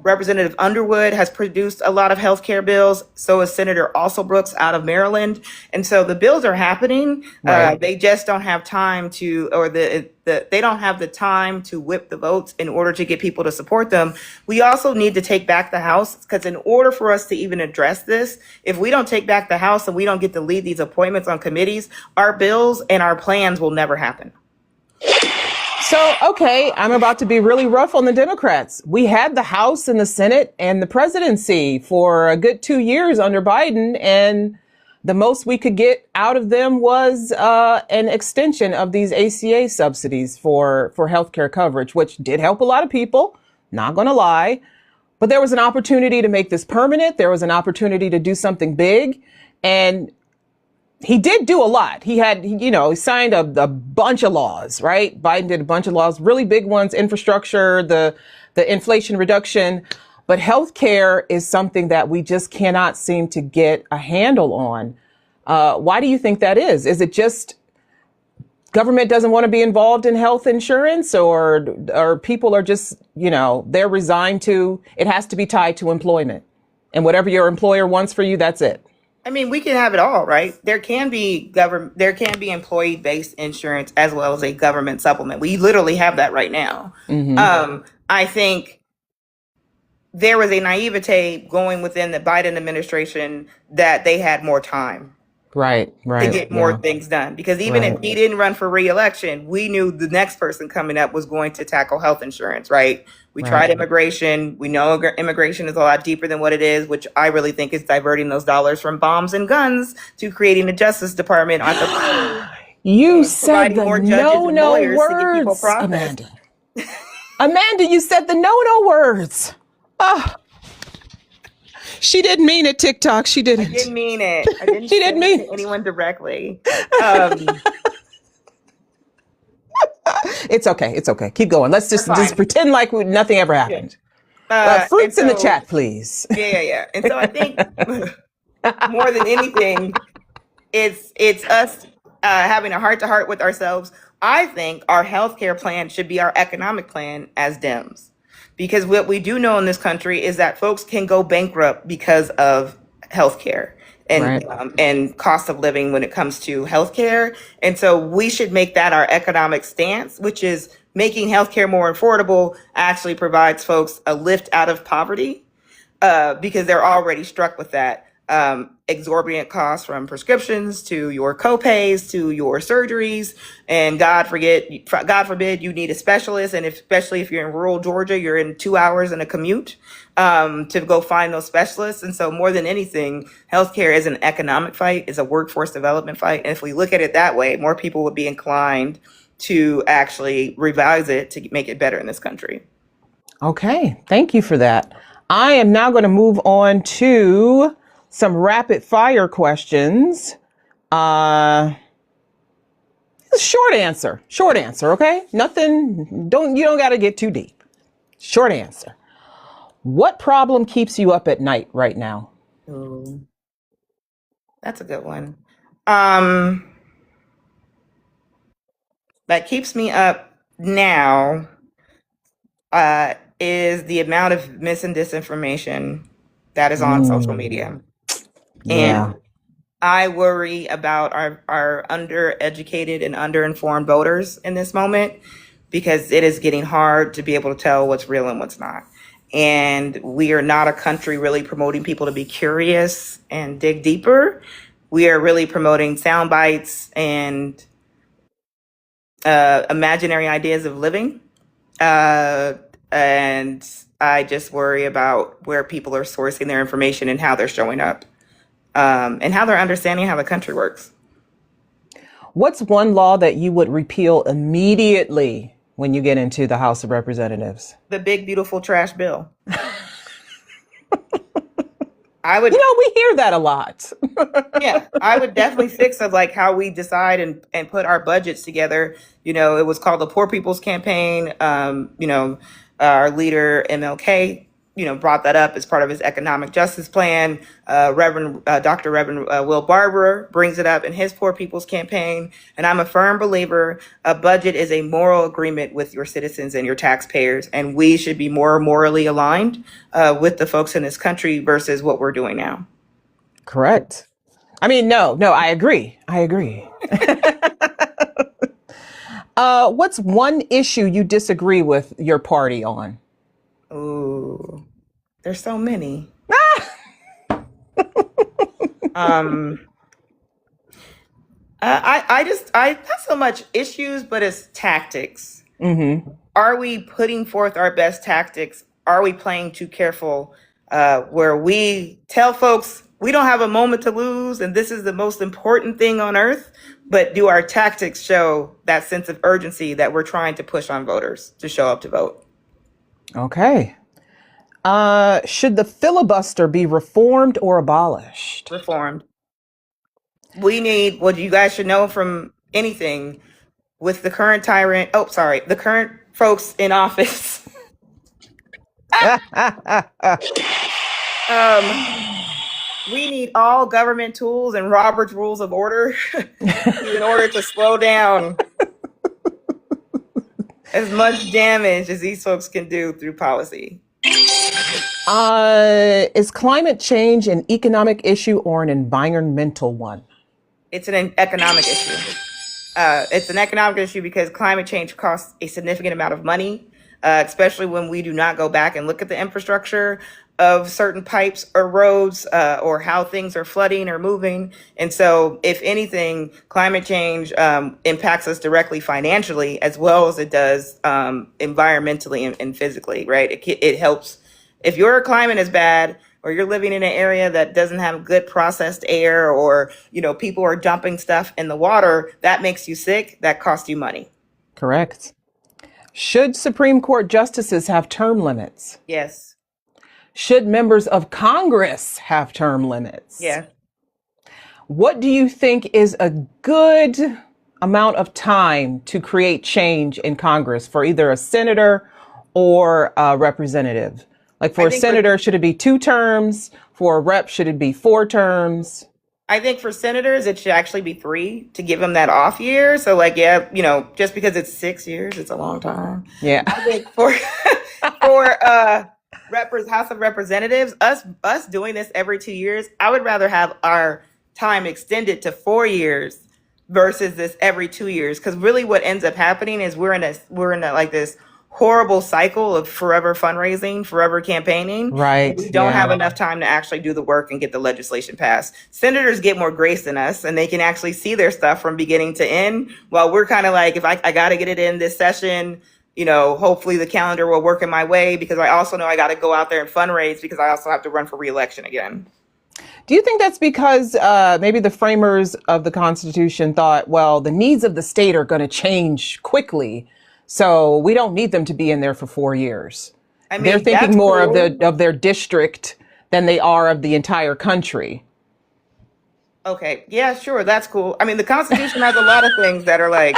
S2: Representative Underwood has produced a lot of healthcare bills. So is Senator Alsobrooks out of Maryland. And so the bills are happening. Right. They just don't have time to, or they don't have the time to whip the votes in order to get people to support them. We also need to take back the House, because in order for us to even address this, if we don't take back the House and we don't get to lead these appointments on committees, our bills and our plans will never happen.
S1: So, okay, I'm about to be really rough on the Democrats. We had the House and the Senate and the presidency for a good 2 years under Biden, and the most we could get out of them was an extension of these ACA subsidies for healthcare coverage, which did help a lot of people, not going to lie. But there was an opportunity to make this permanent. There was an opportunity to do something big. And he did do a lot. He had, he signed a bunch of laws, right? Biden did a bunch of laws, really big ones, infrastructure, the Inflation Reduction. But healthcare is something that we just cannot seem to get a handle on. Why do you think that is? Is it just government doesn't want to be involved in health insurance, or people are just, they're resigned to, it has to be tied to employment, and whatever your employer wants for you, that's it?
S2: I mean, we can have it all, right? There can be employee-based insurance as well as a government supplement. We literally have that right now. I think there was a naivete going within the Biden administration that they had more time
S1: Right.
S2: to get more things done. Because even if he didn't run for re-election, we knew the next person coming up was going to tackle health insurance, right? We tried immigration. We know immigration is a lot deeper than what it is, which I really think is diverting those dollars from bombs and guns to creating a Justice Department on the
S1: You said the
S2: more judges and
S1: no
S2: lawyers to get people
S1: words,
S2: processed.
S1: Amanda. Amanda, you said the no words. Ah, she didn't mean it, TikTok. She didn't.
S2: I didn't mean it. I didn't
S1: She didn't
S2: say it
S1: mean
S2: to anyone directly.
S1: It's okay. It's okay. Keep going. Let's just
S2: Fine.
S1: pretend like nothing ever happened. Fruits in the chat, please.
S2: Yeah. And so I think more than anything, it's us having a heart-to-heart with ourselves. I think our healthcare plan should be our economic plan as Dems. Because what we do know in this country is that folks can go bankrupt because of healthcare and cost of living when it comes to healthcare. And so we should make that our economic stance, which is making healthcare more affordable actually provides folks a lift out of poverty because they're already struck with that exorbitant costs, from prescriptions to your copays to your surgeries. And God forbid you need a specialist. And especially if you're in rural Georgia, you're in 2 hours in a commute to go find those specialists. And so more than anything, healthcare is an economic fight, is a workforce development fight. And if we look at it that way, more people would be inclined to actually revise it to make it better in this country.
S1: Okay. Thank you for that. I am now going to move on to some rapid fire questions. Short answer. Okay. Nothing. You don't got to get too deep. Short answer. What problem keeps you up at night right now?
S2: Ooh, that's a good one. That keeps me up now is the amount of mis and disinformation that is on social media.
S1: Yeah.
S2: And I worry about our undereducated and underinformed voters in this moment, because it is getting hard to be able to tell what's real and what's not. And we are not a country really promoting people to be curious and dig deeper. We are really promoting sound bites and imaginary ideas of living. And I just worry about where people are sourcing their information and how they're showing up. And how they're understanding how the country works.
S1: What's one law that you would repeal immediately when you get into the House of Representatives?
S2: The big, beautiful trash bill. I would,
S1: we hear that a lot.
S2: yeah, I would definitely fix of like how we decide and put our budgets together. It was called the Poor People's Campaign. Our leader, MLK, brought that up as part of his economic justice plan. Dr. Reverend Will Barber brings it up in his Poor People's Campaign. And I'm a firm believer a budget is a moral agreement with your citizens and your taxpayers. And we should be more morally aligned with the folks in this country versus what we're doing now.
S1: Correct. I mean, no, I agree. What's one issue you disagree with your party on?
S2: Ooh, there's so many. I not so much issues, but it's tactics. Are we putting forth our best tactics? Are we playing too careful? Where we tell folks we don't have a moment to lose and this is the most important thing on earth, but do our tactics show that sense of urgency that we're trying to push on voters to show up to vote?
S1: Okay. Should the filibuster be reformed or abolished?
S2: Reformed. We need what you guys should know from anything with the current the current folks in office. We need all government tools and Robert's Rules of Order in order to slow down as much damage as these folks can do through policy.
S1: Is climate change an economic issue or an environmental one?
S2: It's an economic issue. It's an economic issue because climate change costs a significant amount of money, especially when we do not go back and look at the infrastructure of certain pipes or roads or how things are flooding or moving. And so, if anything, climate change impacts us directly financially as well as it does environmentally and physically, right? It helps. If your climate is bad, or you're living in an area that doesn't have good processed air, or people are dumping stuff in the water, that makes you sick, that costs you money.
S1: Correct. Should Supreme Court justices have term limits?
S2: Yes.
S1: Should members of Congress have term limits?
S2: Yeah.
S1: What do you think is a good amount of time to create change in Congress for either a senator or a representative? Like for a senator, should it be 2 terms? For a rep, should it be 4 terms?
S2: I think for senators, it should actually be 3 to give them that off year. So just because it's 6 years, it's a long time.
S1: Yeah.
S2: I think for House of Representatives, us doing this every 2 years, I would rather have our time extended to 4 years versus this every 2 years. Because really, what ends up happening is we're in a like this horrible cycle of forever fundraising, forever campaigning.
S1: Right.
S2: We don't have enough time to actually do the work and get the legislation passed. Senators get more grace than us, and they can actually see their stuff from beginning to end, while we're kind of like, if I got to get it in this session, hopefully the calendar will work in my way, because I also know I got to go out there and fundraise because I also have to run for re-election again.
S1: Do you think that's because maybe the framers of the Constitution thought, well, the needs of the state are going to change quickly, so we don't need them to be in there for 4 years? I mean, they're thinking more of their district than they are of the entire country.
S2: Okay, yeah, sure, that's cool. I mean, the Constitution has a lot of things that are like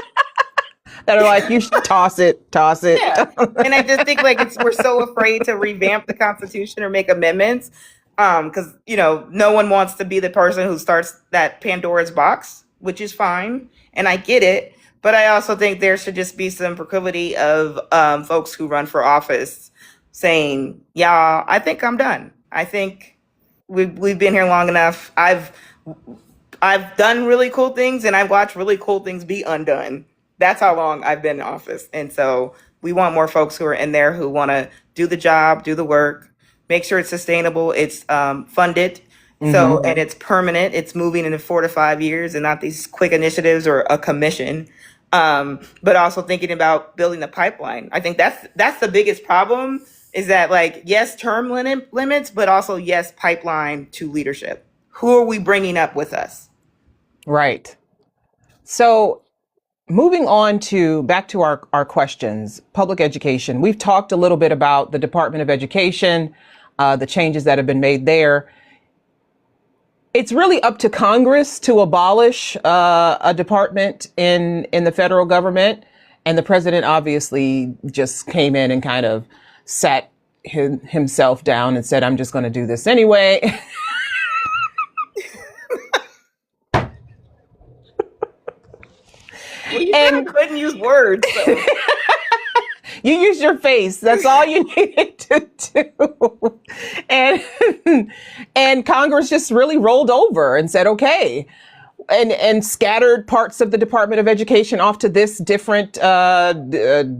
S1: you should toss it.
S2: Yeah. And I just think we're so afraid to revamp the Constitution or make amendments because no one wants to be the person who starts that Pandora's box, which is fine, and I get it. But I also think there should just be some proclivity of folks who run for office saying, yeah, I think I'm done. I think we've been here long enough. I've done really cool things, and I've watched really cool things be undone. That's how long I've been in office. And so we want more folks who are in there who want to do the job, do the work, make sure it's sustainable, it's funded. So, and it's permanent. It's moving in 4 to 5 years and not these quick initiatives or a commission. But also thinking about building the pipeline. I think that's the biggest problem, is that yes, term limits, but also yes, pipeline to leadership. Who are we bringing up with us? Right.
S1: So moving on back to our questions, public education. We've talked a little bit about the Department of Education, the changes that have been made there. It's really up to Congress to abolish a department in the federal government. And the president obviously just came in and kind of sat himself down and said, I'm just going to do this anyway.
S2: Well, you couldn't use words. So.
S1: You used your face. That's all you needed to do. And Congress just really rolled over and said, okay, and scattered parts of the Department of Education off to this different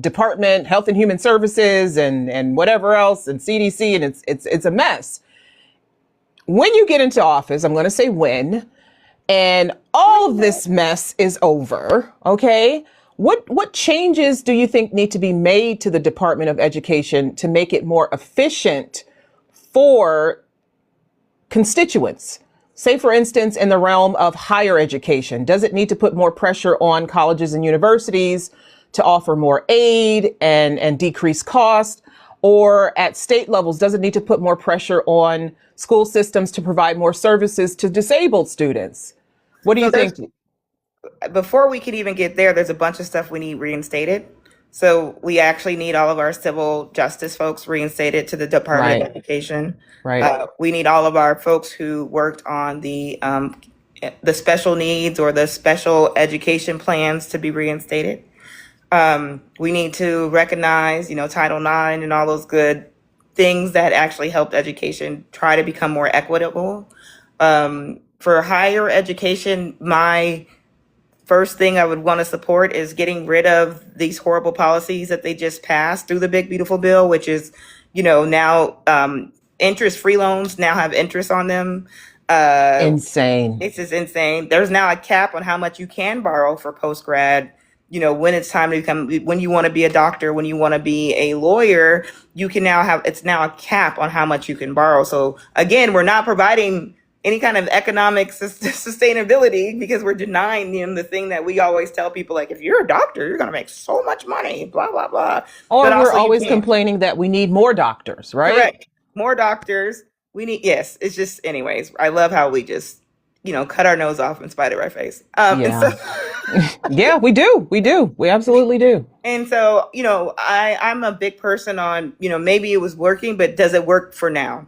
S1: department, Health and Human Services and whatever else, and CDC, and it's a mess. When you get into office, I'm going to say when, and all of this mess is over, okay? What changes do you think need to be made to the Department of Education to make it more efficient for constituents? Say, for instance, in the realm of higher education, does it need to put more pressure on colleges and universities to offer more aid and decrease cost? Or at state levels, does it need to put more pressure on school systems to provide more services to disabled students? What do
S2: So
S1: you think?
S2: before we could even get there, there's a bunch of stuff we need reinstated. So we actually need all of our civil justice folks reinstated to the Department of
S1: Right,
S2: Education.
S1: right.
S2: We need all of our folks who worked on the special needs or the special education plans to be reinstated. We need to recognize, Title IX and all those good things that actually helped education try to become more equitable. For higher education, my first thing I would want to support is getting rid of these horrible policies that they just passed through the big beautiful bill, which is, now interest-free loans now have interest on them.
S1: Insane.
S2: This is insane. There's now a cap on how much you can borrow for post-grad. When it's time to become, when you want to be a doctor, when you want to be a lawyer, you can now it's now a cap on how much you can borrow. So again, we're not providing any kind of economic sustainability because we're denying them the thing that we always tell people, like, if you're a doctor, you're going to make so much money, blah, blah, blah.
S1: Or
S2: But
S1: we're
S2: also you
S1: always
S2: can't.
S1: complaining that we need more doctors, right?
S2: Correct. More doctors. We need, yes, it's just, anyways, I love how we just, cut our nose off in spite of our face. And
S1: Yeah.
S2: so,
S1: Yeah, we do. We do. We absolutely do.
S2: and so, I'm a big person on, maybe it was working, but does it work for now?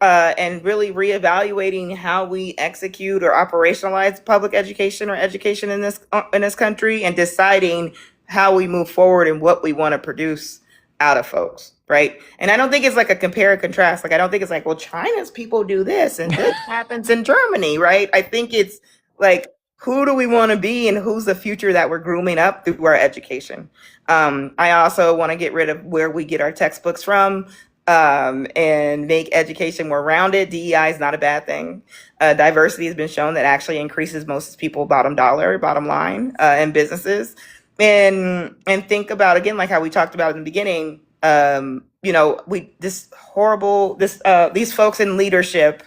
S2: And really reevaluating how we execute or operationalize public education or education in this country, and deciding how we move forward and what we want to produce out of folks, right? And I don't think it's like a compare and contrast. Like, I don't think it's like, well, China's people do this and this happens in Germany, right? I think it's like, who do we want to be and who's the future that we're grooming up through our education? I also want to get rid of where we get our textbooks from. And make education more rounded. DEI is not a bad thing. Diversity has been shown that actually increases most people bottom line, in businesses. And think about, again, like how we talked about in the beginning, these folks in leadership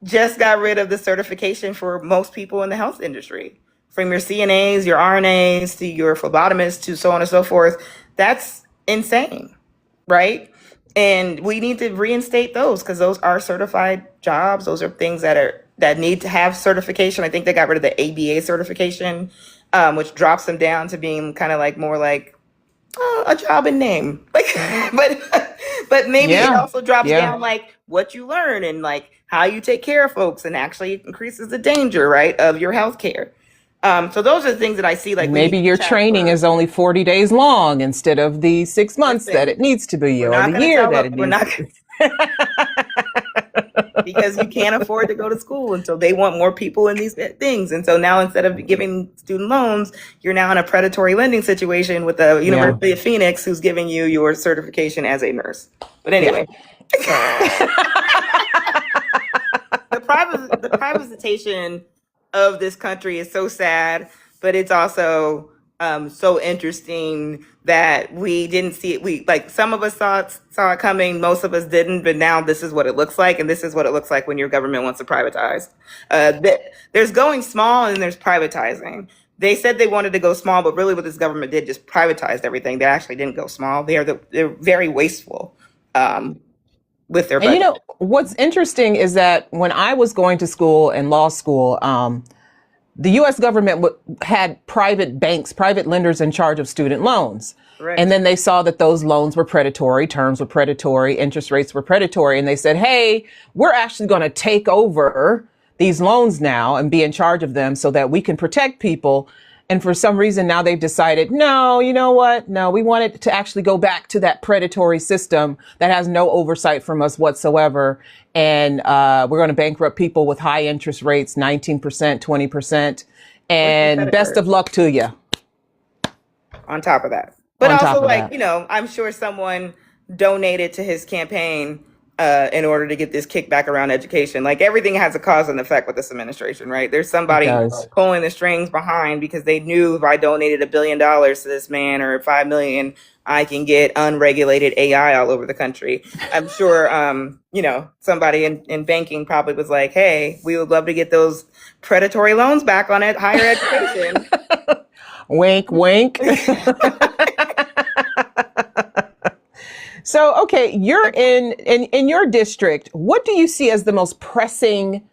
S2: just got rid of the certification for most people in the health industry, from your CNAs, your RNAs, to your phlebotomists, to so on and so forth. That's insane. Right. And we need to reinstate those, because those are certified jobs. Those are things that need to have certification. I think they got rid of the ABA certification, which drops them down to being kind of like more like a job in name. Like, but maybe it also drops down like what you learn and like how you take care of folks, and actually increases the danger, right, of your healthcare. So those are the things that I see. Like,
S1: maybe your training is only 40 days long instead of the 6 months that it needs to be, or the year that it needs to be.
S2: Because you can't afford to go to school, and so they want more people in these things. And so now, instead of giving student loans, you're now in a predatory lending situation with the University of Phoenix, who's giving you your certification as a nurse. But anyway. The privatization of this country is so sad, but it's also so interesting that we didn't see it. We, like, some of us saw it coming, most of us didn't, but now this is what it looks like, and this is what it looks like when your government wants to privatize. There's going small and there's privatizing. They said they wanted to go small, but really what this government did just privatized everything. They actually didn't go small. They're very wasteful with their budget.
S1: And what's interesting is that when I was going to school and law school, the U.S. government had private banks, private lenders in charge of student loans.
S2: Right.
S1: And then they saw that those loans were predatory, terms were predatory, interest rates were predatory. And they said, hey, we're actually going to take over these loans now and be in charge of them so that we can protect people. And for some reason now they've decided, no, you know what? No, we want it to actually go back to that predatory system that has no oversight from us whatsoever. And we're going to bankrupt people with high interest rates, 19%, 20%. And best of luck to you.
S2: On top of that. But also, like, I'm sure someone donated to his campaign in order to get this kickback around education. Like everything has a cause and effect with this administration, right? There's
S1: It
S2: somebody
S1: does.
S2: pulling the strings behind because they knew if I donated $1 billion to this man or 5 million, I can get unregulated AI all over the country. I'm sure, somebody in banking probably was like, hey, we would love to get those predatory loans back on it, higher education.
S1: Wink, wink. So, okay, you're in your district. What do you see as the most pressing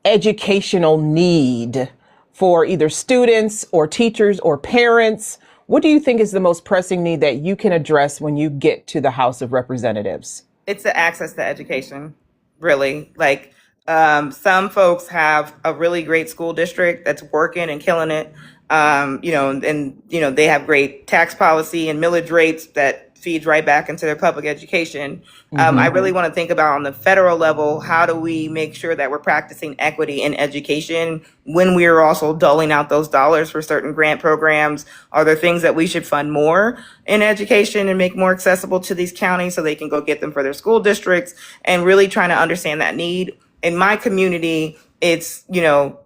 S1: educational need for either students or teachers or parents? What do you think is the most pressing need that you can address when you get to the House of Representatives?
S2: It's the access to education, really. Like some folks have a really great school district that's working and killing it. They have great tax policy and millage rates that feeds right back into their public education. I really want to think about on the federal level, how do we make sure that we're practicing equity in education when we are also doling out those dollars for certain grant programs? Are there things that we should fund more in education and make more accessible to these counties so they can go get them for their school districts, and really trying to understand that need? In my community, it's,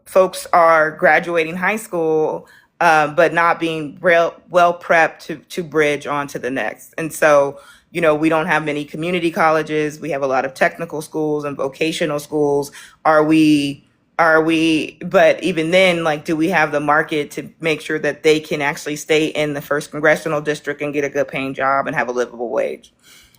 S2: folks are graduating high school, but not being well prepped to bridge on to the next. And so, we don't have many community colleges. We have a lot of technical schools and vocational schools. But even then, like, do we have the market to make sure that they can actually stay in the first congressional district and get a good paying job and have a livable wage?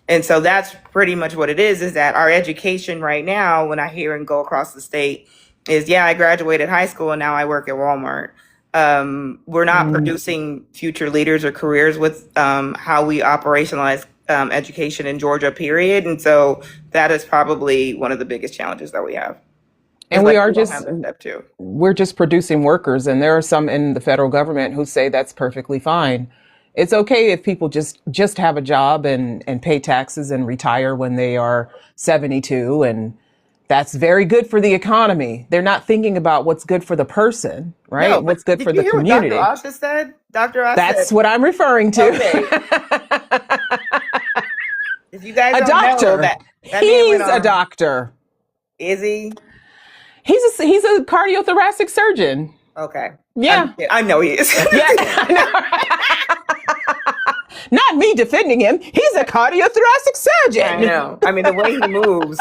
S2: And so that's pretty much what it is that our education right now, when I hear and go across the state, is, I graduated high school and now I work at Walmart. We're not producing future leaders or careers with how we operationalize education in Georgia, period. And so that is probably one of the biggest challenges that we have.
S1: And we are just,
S2: step two.
S1: we're just producing workers. And there are some in the federal government who say that's perfectly fine. It's okay if people just have a job and pay taxes and retire when they are 72. And that's very good for the economy. They're not thinking about what's good for the person, right?
S2: No,
S1: What's good
S2: did
S1: for
S2: you
S1: the
S2: hear
S1: community.
S2: what Dr. Osh just said? Dr. Osh
S1: That's
S2: said,
S1: what I'm referring to.
S2: okay. If you guys
S1: A
S2: don't
S1: doctor.
S2: know that man
S1: He's
S2: went on,
S1: a doctor.
S2: is he?
S1: He's a cardiothoracic surgeon.
S2: Okay.
S1: Yeah.
S2: I know he is.
S1: Yeah. I know. Not me defending him. He's a cardiothoracic surgeon.
S2: I know. I mean, the way he moves.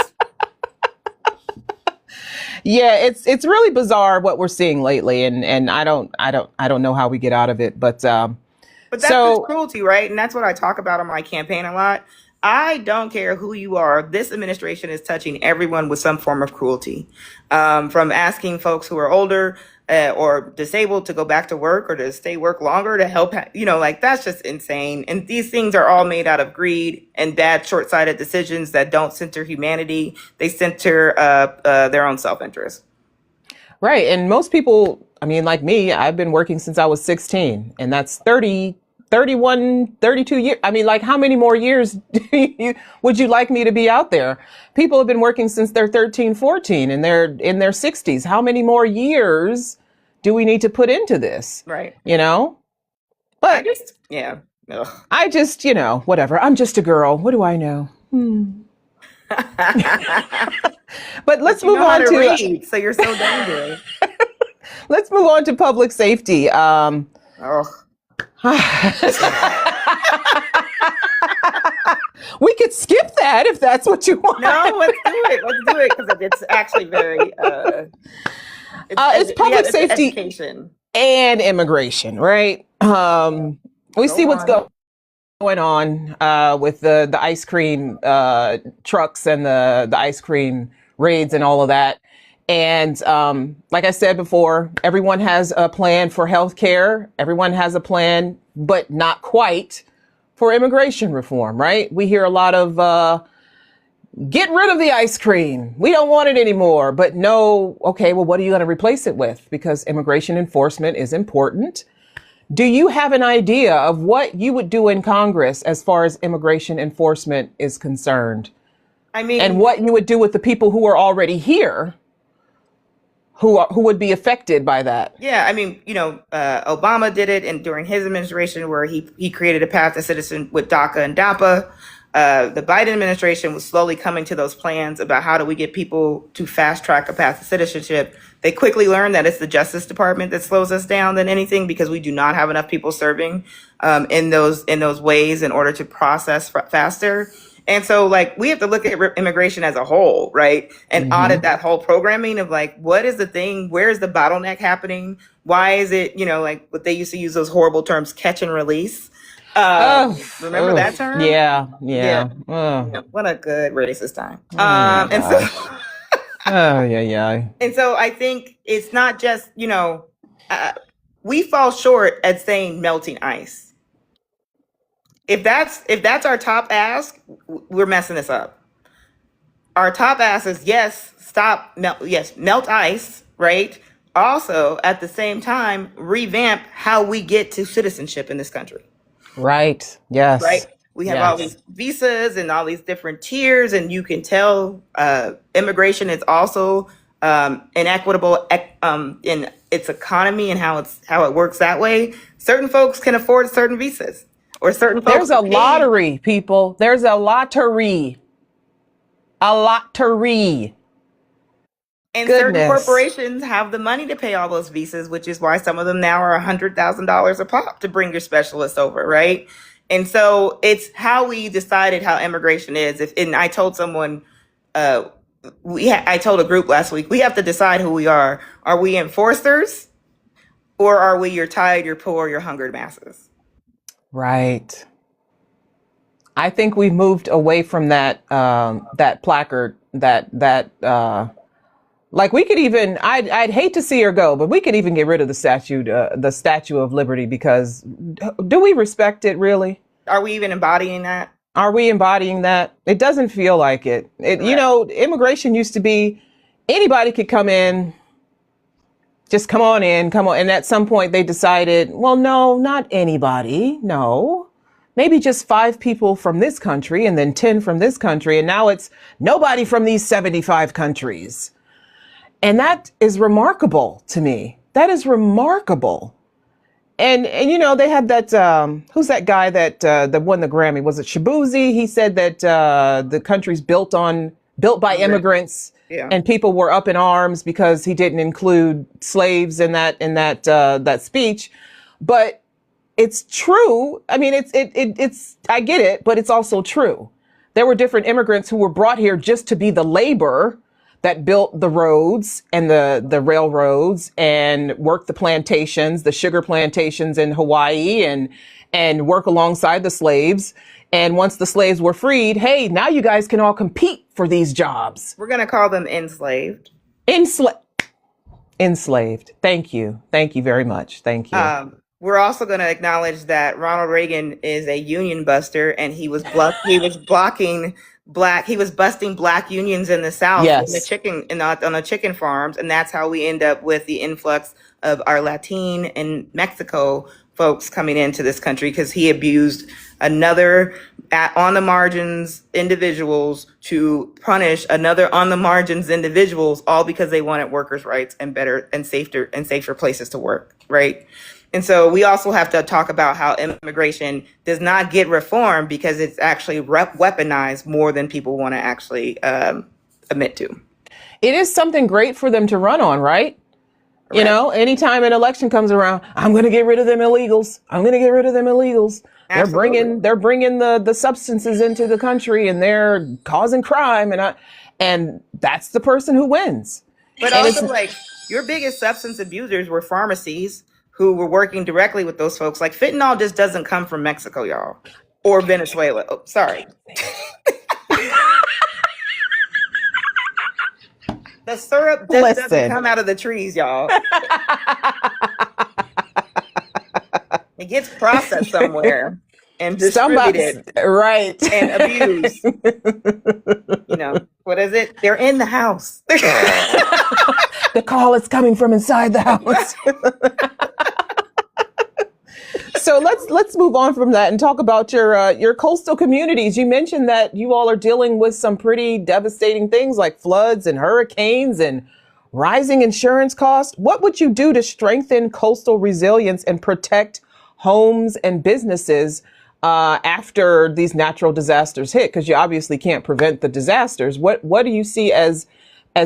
S1: Yeah, it's really bizarre what we're seeing lately, and I don't know how we get out of it, but
S2: that's just cruelty, right? And that's what I talk about on my campaign a lot. I don't care who you are. This administration is touching everyone with some form of cruelty, from asking folks who are older or disabled to go back to work or to stay work longer to help, that's just insane. And these things are all made out of greed and bad, short-sighted decisions that don't center humanity. They center their own self-interest.
S1: Right. And most people, I mean, like me, I've been working since I was 16, and that's 30, 31, 32 years. I mean, like, how many more years would you like me to be out there? People have been working since they're 13, 14, and they're in their 60s. How many more years do we need to put into this?
S2: Right.
S1: But I just, whatever. I'm just a girl. What do I know? But let's move on to
S2: read, so you're so dangerous.
S1: Let's move on to public safety. We could skip that if that's what you want.
S2: No, let's do it because it's actually very
S1: it's public safety
S2: education
S1: and immigration, right? We see what's going on with the ice cream trucks and the ice cream raids and all of that. And like I said before, everyone has a plan for health care. Everyone has a plan, but not quite for immigration reform, right? We hear a lot of get rid of the ice cream. We don't want it anymore. But no, okay, well, what are you going to replace it with? Because immigration enforcement is important. Do you have an idea of what you would do in Congress as far as immigration enforcement is concerned?
S2: I mean,
S1: and what you would do with the people who are already here who would be affected by that?
S2: Yeah, I mean, Obama did it, and during his administration, where he created a path to citizen with DACA and DAPA. the Biden administration was slowly coming to those plans about how do we get people to fast track a path to citizenship. They quickly learned that it's the Justice Department that slows us down than anything, because we do not have enough people serving in those ways in order to process faster. And so, like, we have to look at immigration as a whole, right? And audit that whole programming of, like, what is the thing? Where is the bottleneck happening? Why is it, like what they used to use those horrible terms, catch and release? Remember that term?
S1: Yeah.
S2: What a good racist time.
S1: And so,
S2: and so I think it's not just, we fall short at saying melting ice. If that's our top ask, we're messing this up. Our top ask is melt ice, right? Also, at the same time, revamp how we get to citizenship in this country.
S1: Right. Yes.
S2: Right. We have all these visas and all these different tiers, and you can tell immigration is also inequitable in its economy and how it works that way. Certain folks can afford certain visas. Or certain folks.
S1: There's a lottery, people. There's a lottery. A lottery.
S2: And certain corporations have the money to pay all those visas, which is why some of them now are $100,000 a pop to bring your specialists over, right? And so it's how we decided how immigration is. And I told someone, I told a group last week, we have to decide who we are. Are we enforcers, or are we your tired, your poor, your hungered masses?
S1: Right. I think we've moved away from that placard, like we could even, I'd hate to see her go, but we could even get rid of the Statue of Liberty, because do we respect it really?
S2: Are we even embodying that?
S1: Are we embodying that? It doesn't feel like it. Immigration used to be anybody could come in. Just come on in. And at some point they decided, well, no, not anybody. No, maybe just 5 people from this country and then 10 from this country. And now it's nobody from these 75 countries. And that is remarkable to me. That is remarkable. And they had that, who's that guy that won the Grammy? Was it Shabuzi? He said that the country's built by immigrants. Yeah. And people were up in arms because he didn't include slaves in that speech. But it's true. I mean, it's I get it, but it's also true. There were different immigrants who were brought here just to be the labor that built the roads and the railroads and worked the plantations, the sugar plantations in Hawaii, and work alongside the slaves. And once the slaves were freed, hey, now you guys can all compete for these jobs.
S2: We're going to call them enslaved.
S1: Enslaved. Thank you. Thank you very much. Thank you.
S2: We're also going to acknowledge that Ronald Reagan is a union buster, and he was busting black unions in the South, on the chicken farms. And that's how we end up with the influx of our Latin and Mexico folks coming into this country, because he abused another on the margins individuals to punish another on the margins individuals, all because they wanted workers' rights and better and safer places to work, right? And so we also have to talk about how immigration does not get reformed because it's actually weaponized more than people want to actually admit to.
S1: It is something great for them to run on, right? Right. Anytime an election comes around, I'm going to get rid of them illegals. Absolutely. They're bringing the substances into the country, and they're causing crime, and that's the person who wins.
S2: But also, like, your biggest substance abusers were pharmacies who were working directly with those folks. Like, fentanyl just doesn't come from Mexico, y'all, or Venezuela. Oh, sorry. The syrup doesn't come out of the trees, y'all. It gets processed somewhere and distributed.
S1: Right.
S2: And abused. What is it? They're in the house.
S1: The call is coming from inside the house. So let's move on from that and talk about your coastal communities. You mentioned that you all are dealing with some pretty devastating things like floods and hurricanes and rising insurance costs. What would you do to strengthen coastal resilience and protect homes and businesses after these natural disasters hit? Because you obviously can't prevent the disasters. What do you see as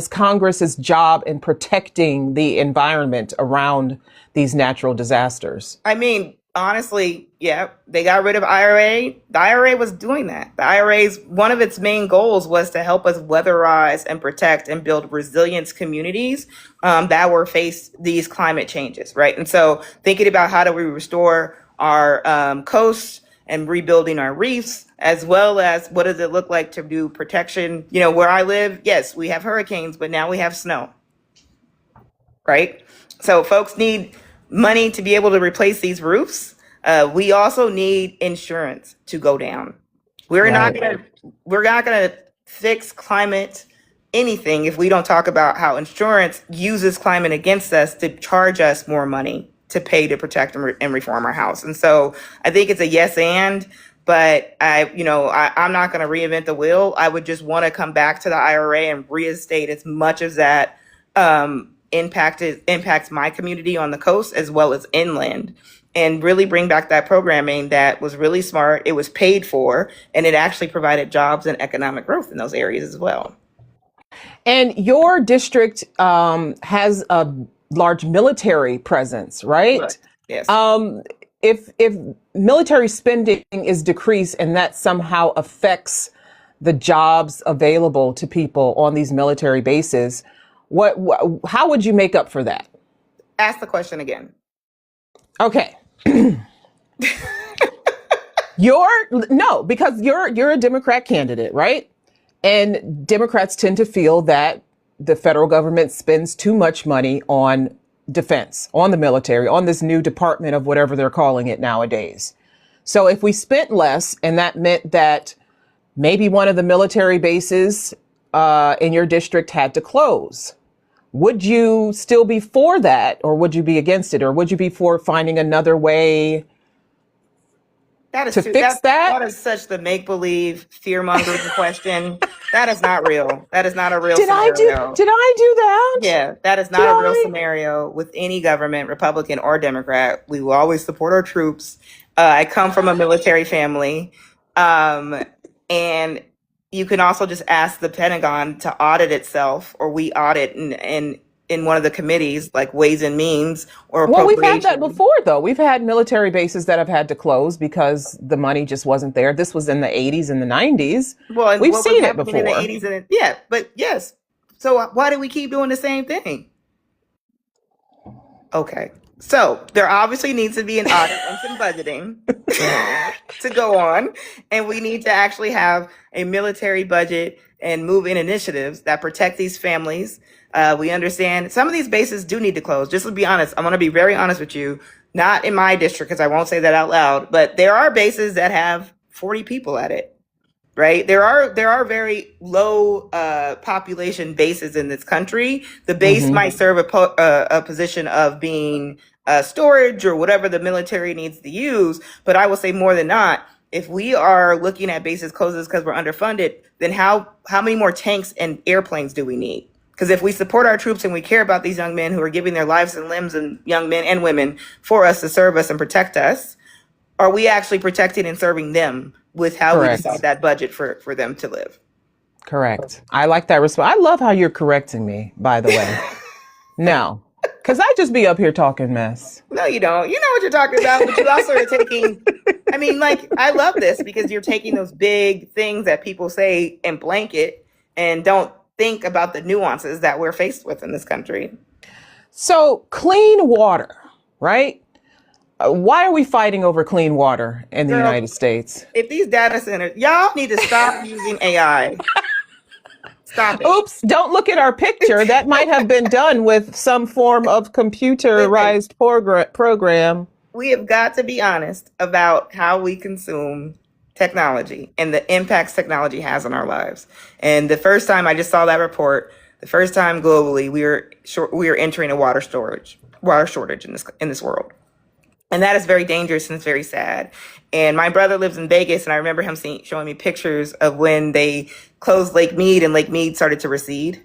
S1: Congress's job in protecting the environment around these natural disasters?
S2: I mean, honestly, yeah, they got rid of IRA. The IRA was doing that. The IRA's one of its main goals was to help us weatherize and protect and build resilience communities that were faced these climate changes, right? And so thinking about how do we restore our coasts and rebuilding our reefs, as well as what does it look like to do protection? You know, where I live, yes, we have hurricanes, but now we have snow, right? So folks need money to be able to replace these roofs. We also need insurance to go down. We're not
S1: Right.
S2: gonna we're not gonna fix climate anything if we don't talk about how insurance uses climate against us to charge us more money to pay to protect and reform our house. And so I think it's a yes and, but I'm not going to reinvent the wheel. I would just want to come back to the IRA and reinstate as much as that impacts my community on the coast as well as inland, and really bring back that programming that was really smart. It was paid for, and it actually provided jobs and economic growth in those areas as well.
S1: And your district has a large military presence, right?
S2: Right. Yes.
S1: If military spending is decreased and that somehow affects the jobs available to people on these military bases, how would you make up for that?
S2: Ask the question again.
S1: Okay. Because you're a Democrat candidate, right? And Democrats tend to feel that the federal government spends too much money on defense, on the military, on this new department of whatever they're calling it nowadays. So if we spent less and that meant that maybe one of the military bases in your district had to close, would you still be for that, or would you be against it, or would you be for finding another way to fix that?
S2: That is such the make-believe, fear-mongering question. That is not real. That is not a real
S1: Did I
S2: scenario.
S1: do that?
S2: Yeah, that is not a real scenario with any government, Republican or Democrat. We will always support our troops. I come from a military family. And you can also just ask the Pentagon to audit itself, or we audit in one of the committees like Ways and Means or
S1: Well, we've had that
S2: Appropriations.
S1: before, though. We've had military bases that have had to close because the money just wasn't there. This was in the 80s and the 90s.
S2: Well, and
S1: We've
S2: what was
S1: seen it
S2: happening in the
S1: before.
S2: 80s yeah, but yes. So why do we keep doing the same thing? Okay. So there obviously needs to be an audit and some budgeting to go on. And we need to actually have a military budget and move in initiatives that protect these families. We understand some of these bases do need to close. Just to be honest, I'm going to be very honest with you. Not in my district, because I won't say that out loud, but there are bases that have 40 people at it. Right. There are very low population bases in this country. The base might serve a position of being storage or whatever the military needs to use. But I will say more than not, if we are looking at bases closes because we're underfunded, then how many more tanks and airplanes do we need? Because if we support our troops and we care about these young men who are giving their lives and limbs, and young men and women, for us to serve us and protect us, are we actually protecting and serving them with how we decide that budget for them to live?
S1: Correct. I like that response. I love how you're correcting me, by the way. No, because I just be up here talking mess.
S2: No, you don't. You know what you're talking about, but you also are taking, I mean, like, I love this because you're taking those big things that people say in blanket and don't think about the nuances that we're faced with in this country.
S1: So clean water, right? Why are we fighting over clean water in the
S2: Girl,
S1: United States?
S2: If these data centers, y'all need to stop using AI. Stop it.
S1: Oops, don't look at our picture. That might have been done with some form of computerized program.
S2: We have got to be honest about how we consume technology and the impacts technology has on our lives. And the first time I just saw that report, the first time globally, we are entering a water shortage in this world. And that is very dangerous and it's very sad. And my brother lives in Vegas, and I remember him showing me pictures of when they closed Lake Mead and Lake Mead started to recede.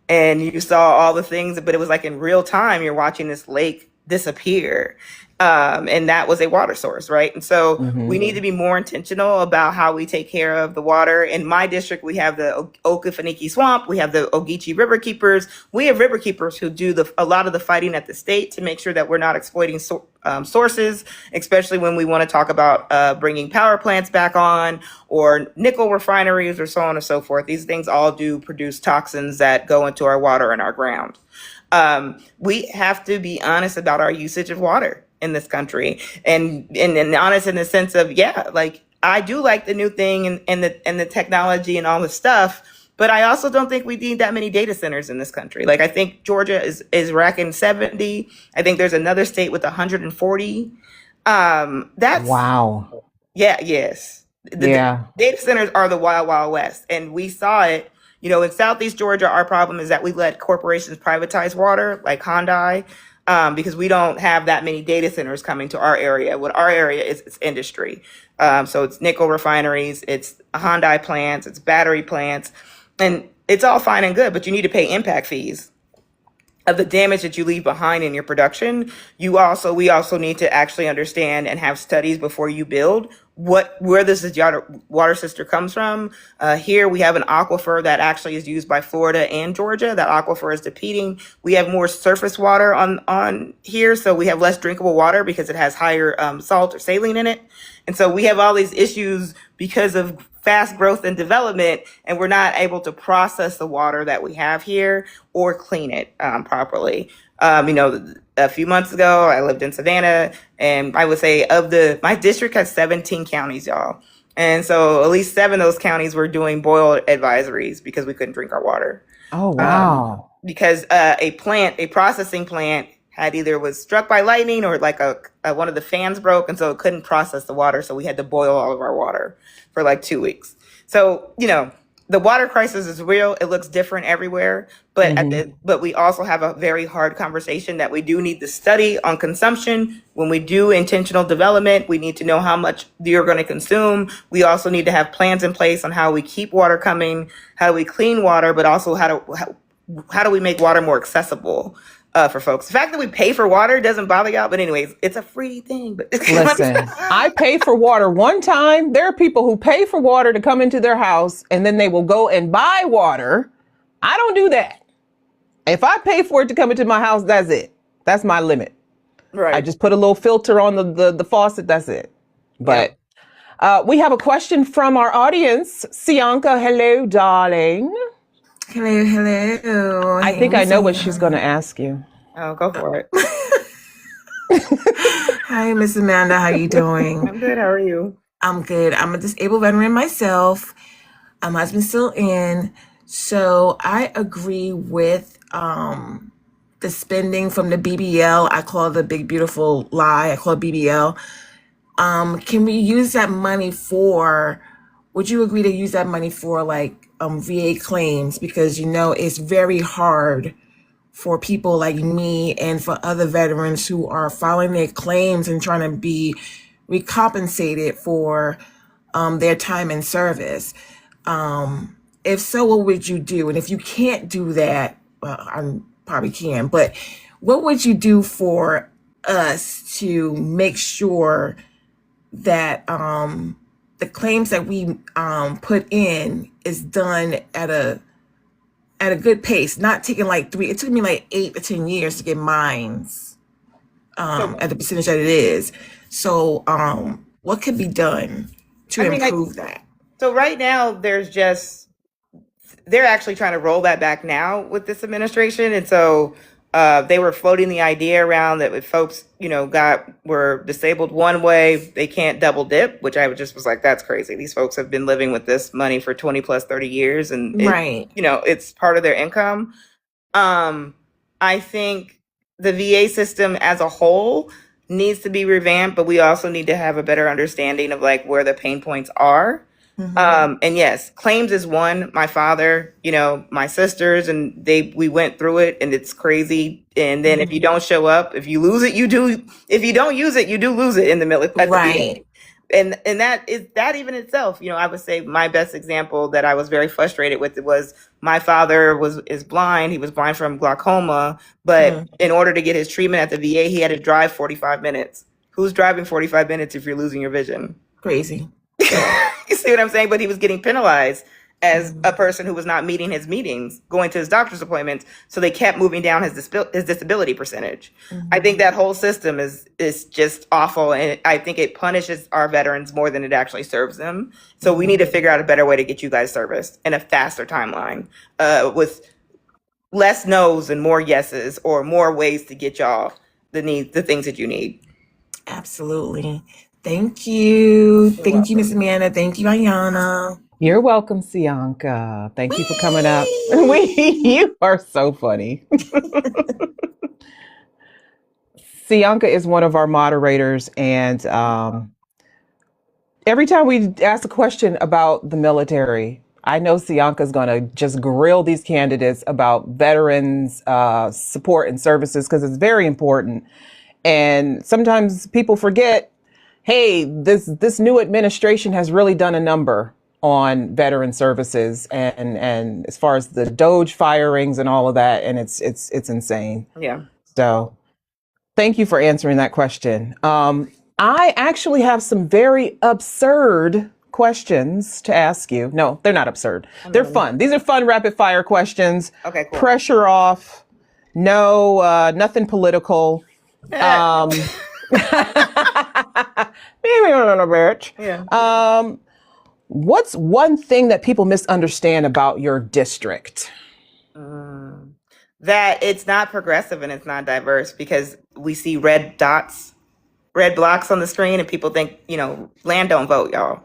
S2: And you saw all the things, but it was like in real time, you're watching this lake disappear. And that was a water source, right? And so we need to be more intentional about how we take care of the water. In my district, we have the Okafaniki Swamp, we have the Ogeechee River Keepers. We have river keepers who do a lot of the fighting at the state to make sure that we're not exploiting sources, especially when we want to talk about bringing power plants back on or nickel refineries or so on and so forth. These things all do produce toxins that go into our water and our ground. We have to be honest about our usage of water in this country, and honest in the sense of, yeah, like I do like the new thing and the technology and all this stuff, but I also don't think we need that many data centers in this country. Like I think Georgia is racking 70. I think there's another state with 140. That's
S1: Wow.
S2: yeah, yes.
S1: Yeah.
S2: Data centers are the wild, wild west, and we saw it. You know, in Southeast Georgia, our problem is that we let corporations privatize water, like Hyundai, because we don't have that many data centers coming to our area. What our area is, it's industry. So it's nickel refineries, it's Hyundai plants, it's battery plants, and it's all fine and good, but you need to pay impact fees of the damage that you leave behind in your production. We also need to actually understand and have studies before you build where this water system comes from. Here we have an aquifer that actually is used by Florida and Georgia. That aquifer is depleting. We have more surface water on here, so we have less drinkable water because it has higher salt or saline in it. And so we have all these issues because of fast growth and development, and we're not able to process the water that we have here or clean it properly. A few months ago, I lived in Savannah, and I would say my district has 17 counties, y'all. And so at least 7 of those counties were doing boil advisories because we couldn't drink our water.
S1: Oh, wow.
S2: Because a processing plant was struck by lightning, or like one of the fans broke, and so it couldn't process the water. So we had to boil all of our water for like 2 weeks. So, the water crisis is real. It looks different everywhere, but we also have a very hard conversation that we do need to study on consumption. When we do intentional development, we need to know how much you're going to consume. We also need to have plans in place on how we keep water coming, how do we clean water, but also how do we make water more accessible for folks. The fact that we pay for water doesn't bother y'all, but anyways, it's a free thing. But
S1: listen, I pay for water one time. There are people who pay for water to come into their house, and then they will go and buy water. I don't do that. If I pay for it to come into my house, that's it. That's my limit.
S2: Right.
S1: I just put a little filter on the faucet. That's it. But we have a question from our audience. Sianka, hello, darling.
S3: Hello.
S1: I think I know what she's going to ask you.
S2: Oh, go for it.
S3: Hi, Miss Amanda. How you doing?
S2: I'm good. How are you?
S3: I'm good. I'm a disabled veteran myself. My husband's still in. So I agree with the spending from the BBL. I call it the big, beautiful lie. I call it BBL. Can we use that money would you agree to use that money for like VA claims? Because, it's very hard for people like me and for other veterans who are filing their claims and trying to be recompensated for their time in service. If so, what would you do? And if you can't do that, I probably can, but what would you do for us to make sure that the claims that we put in is done at a good pace, not taking it took me like 8 to 10 years to get mines at the percentage that it is. So what could be done to improve that?
S2: So right now they're actually trying to roll that back now with this administration. And so they were floating the idea around that if folks, were disabled one way, they can't double dip, which I just was like, that's crazy. These folks have been living with this money for 20 plus 30 years. And it's part of their income. I think the VA system as a whole needs to be revamped, but we also need to have a better understanding of like where the pain points are. And yes, claims is one. My father, my sisters, and we went through it, and it's crazy. And then if you don't show up, if you lose it, you do. If you don't use it, you do lose it in the military.
S3: Right.
S2: And that even itself, I would say my best example that I was very frustrated with was my father is blind. He was blind from glaucoma, but in order to get his treatment at the VA, he had to drive 45 minutes. Who's driving 45 minutes if you're losing your vision?
S3: Crazy.
S2: You see what I'm saying? But he was getting penalized as a person who was not meeting his meetings, going to his doctor's appointments. So they kept moving down his disability percentage. I think that whole system is just awful. And I think it punishes our veterans more than it actually serves them. So we need to figure out a better way to get you guys serviced in a faster timeline, with less no's and more yeses, or more ways to get y'all the things that you need.
S3: Absolutely. Thank you. Thank you, Miss Amanda. Thank you, Ayana.
S1: You're welcome, Sianka. Thank you for coming up. You are so funny. Sianka is one of our moderators, and every time we ask a question about the military, I know Sianka's going to just grill these candidates about veterans support and services, because it's very important. And sometimes people forget, hey, this new administration has really done a number on veteran services, and as far as the Doge firings and all of that, and it's insane.
S2: Yeah.
S1: So thank you for answering that question. I actually have some very absurd questions to ask you. No, they're not absurd. They're fun. These are fun rapid fire questions.
S2: Okay, cool.
S1: Pressure off. No, nothing political. Maybe a little bit.
S2: Yeah.
S1: What's one thing that people misunderstand about your district?
S2: That it's not progressive and it's not diverse, because we see red blocks on the screen, and people think, land don't vote, y'all.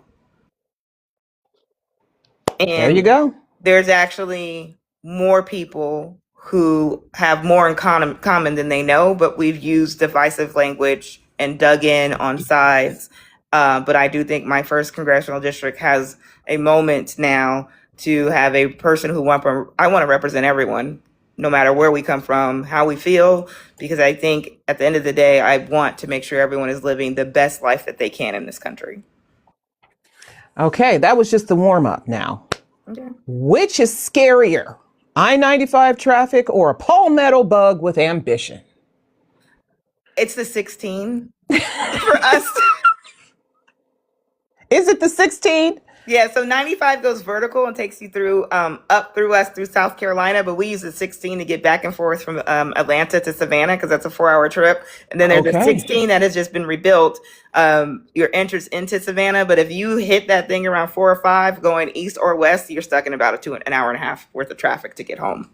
S2: And
S1: there you go.
S2: There's actually more people who have more in common than they know, but we've used divisive language and dug in on sides. But I do think my first congressional district has a moment now to have a person I want to represent everyone, no matter where we come from, how we feel, because I think at the end of the day, I want to make sure everyone is living the best life that they can in this country.
S1: Okay, that was just the warm up now.
S2: Okay.
S1: Which is scarier, I-95 traffic or a palmetto bug with ambition?
S2: It's the 16 for us.
S1: Is it the 16?
S2: Yeah, so 95 goes vertical and takes you through up through us through South Carolina, but we use the 16 to get back and forth from Atlanta to Savannah, because that's a 4-hour trip. And then there's a 16 that has just been rebuilt, your entrance into Savannah. But if you hit that thing around 4 or 5 going east or west, you're stuck in about an hour and a half worth of traffic to get home.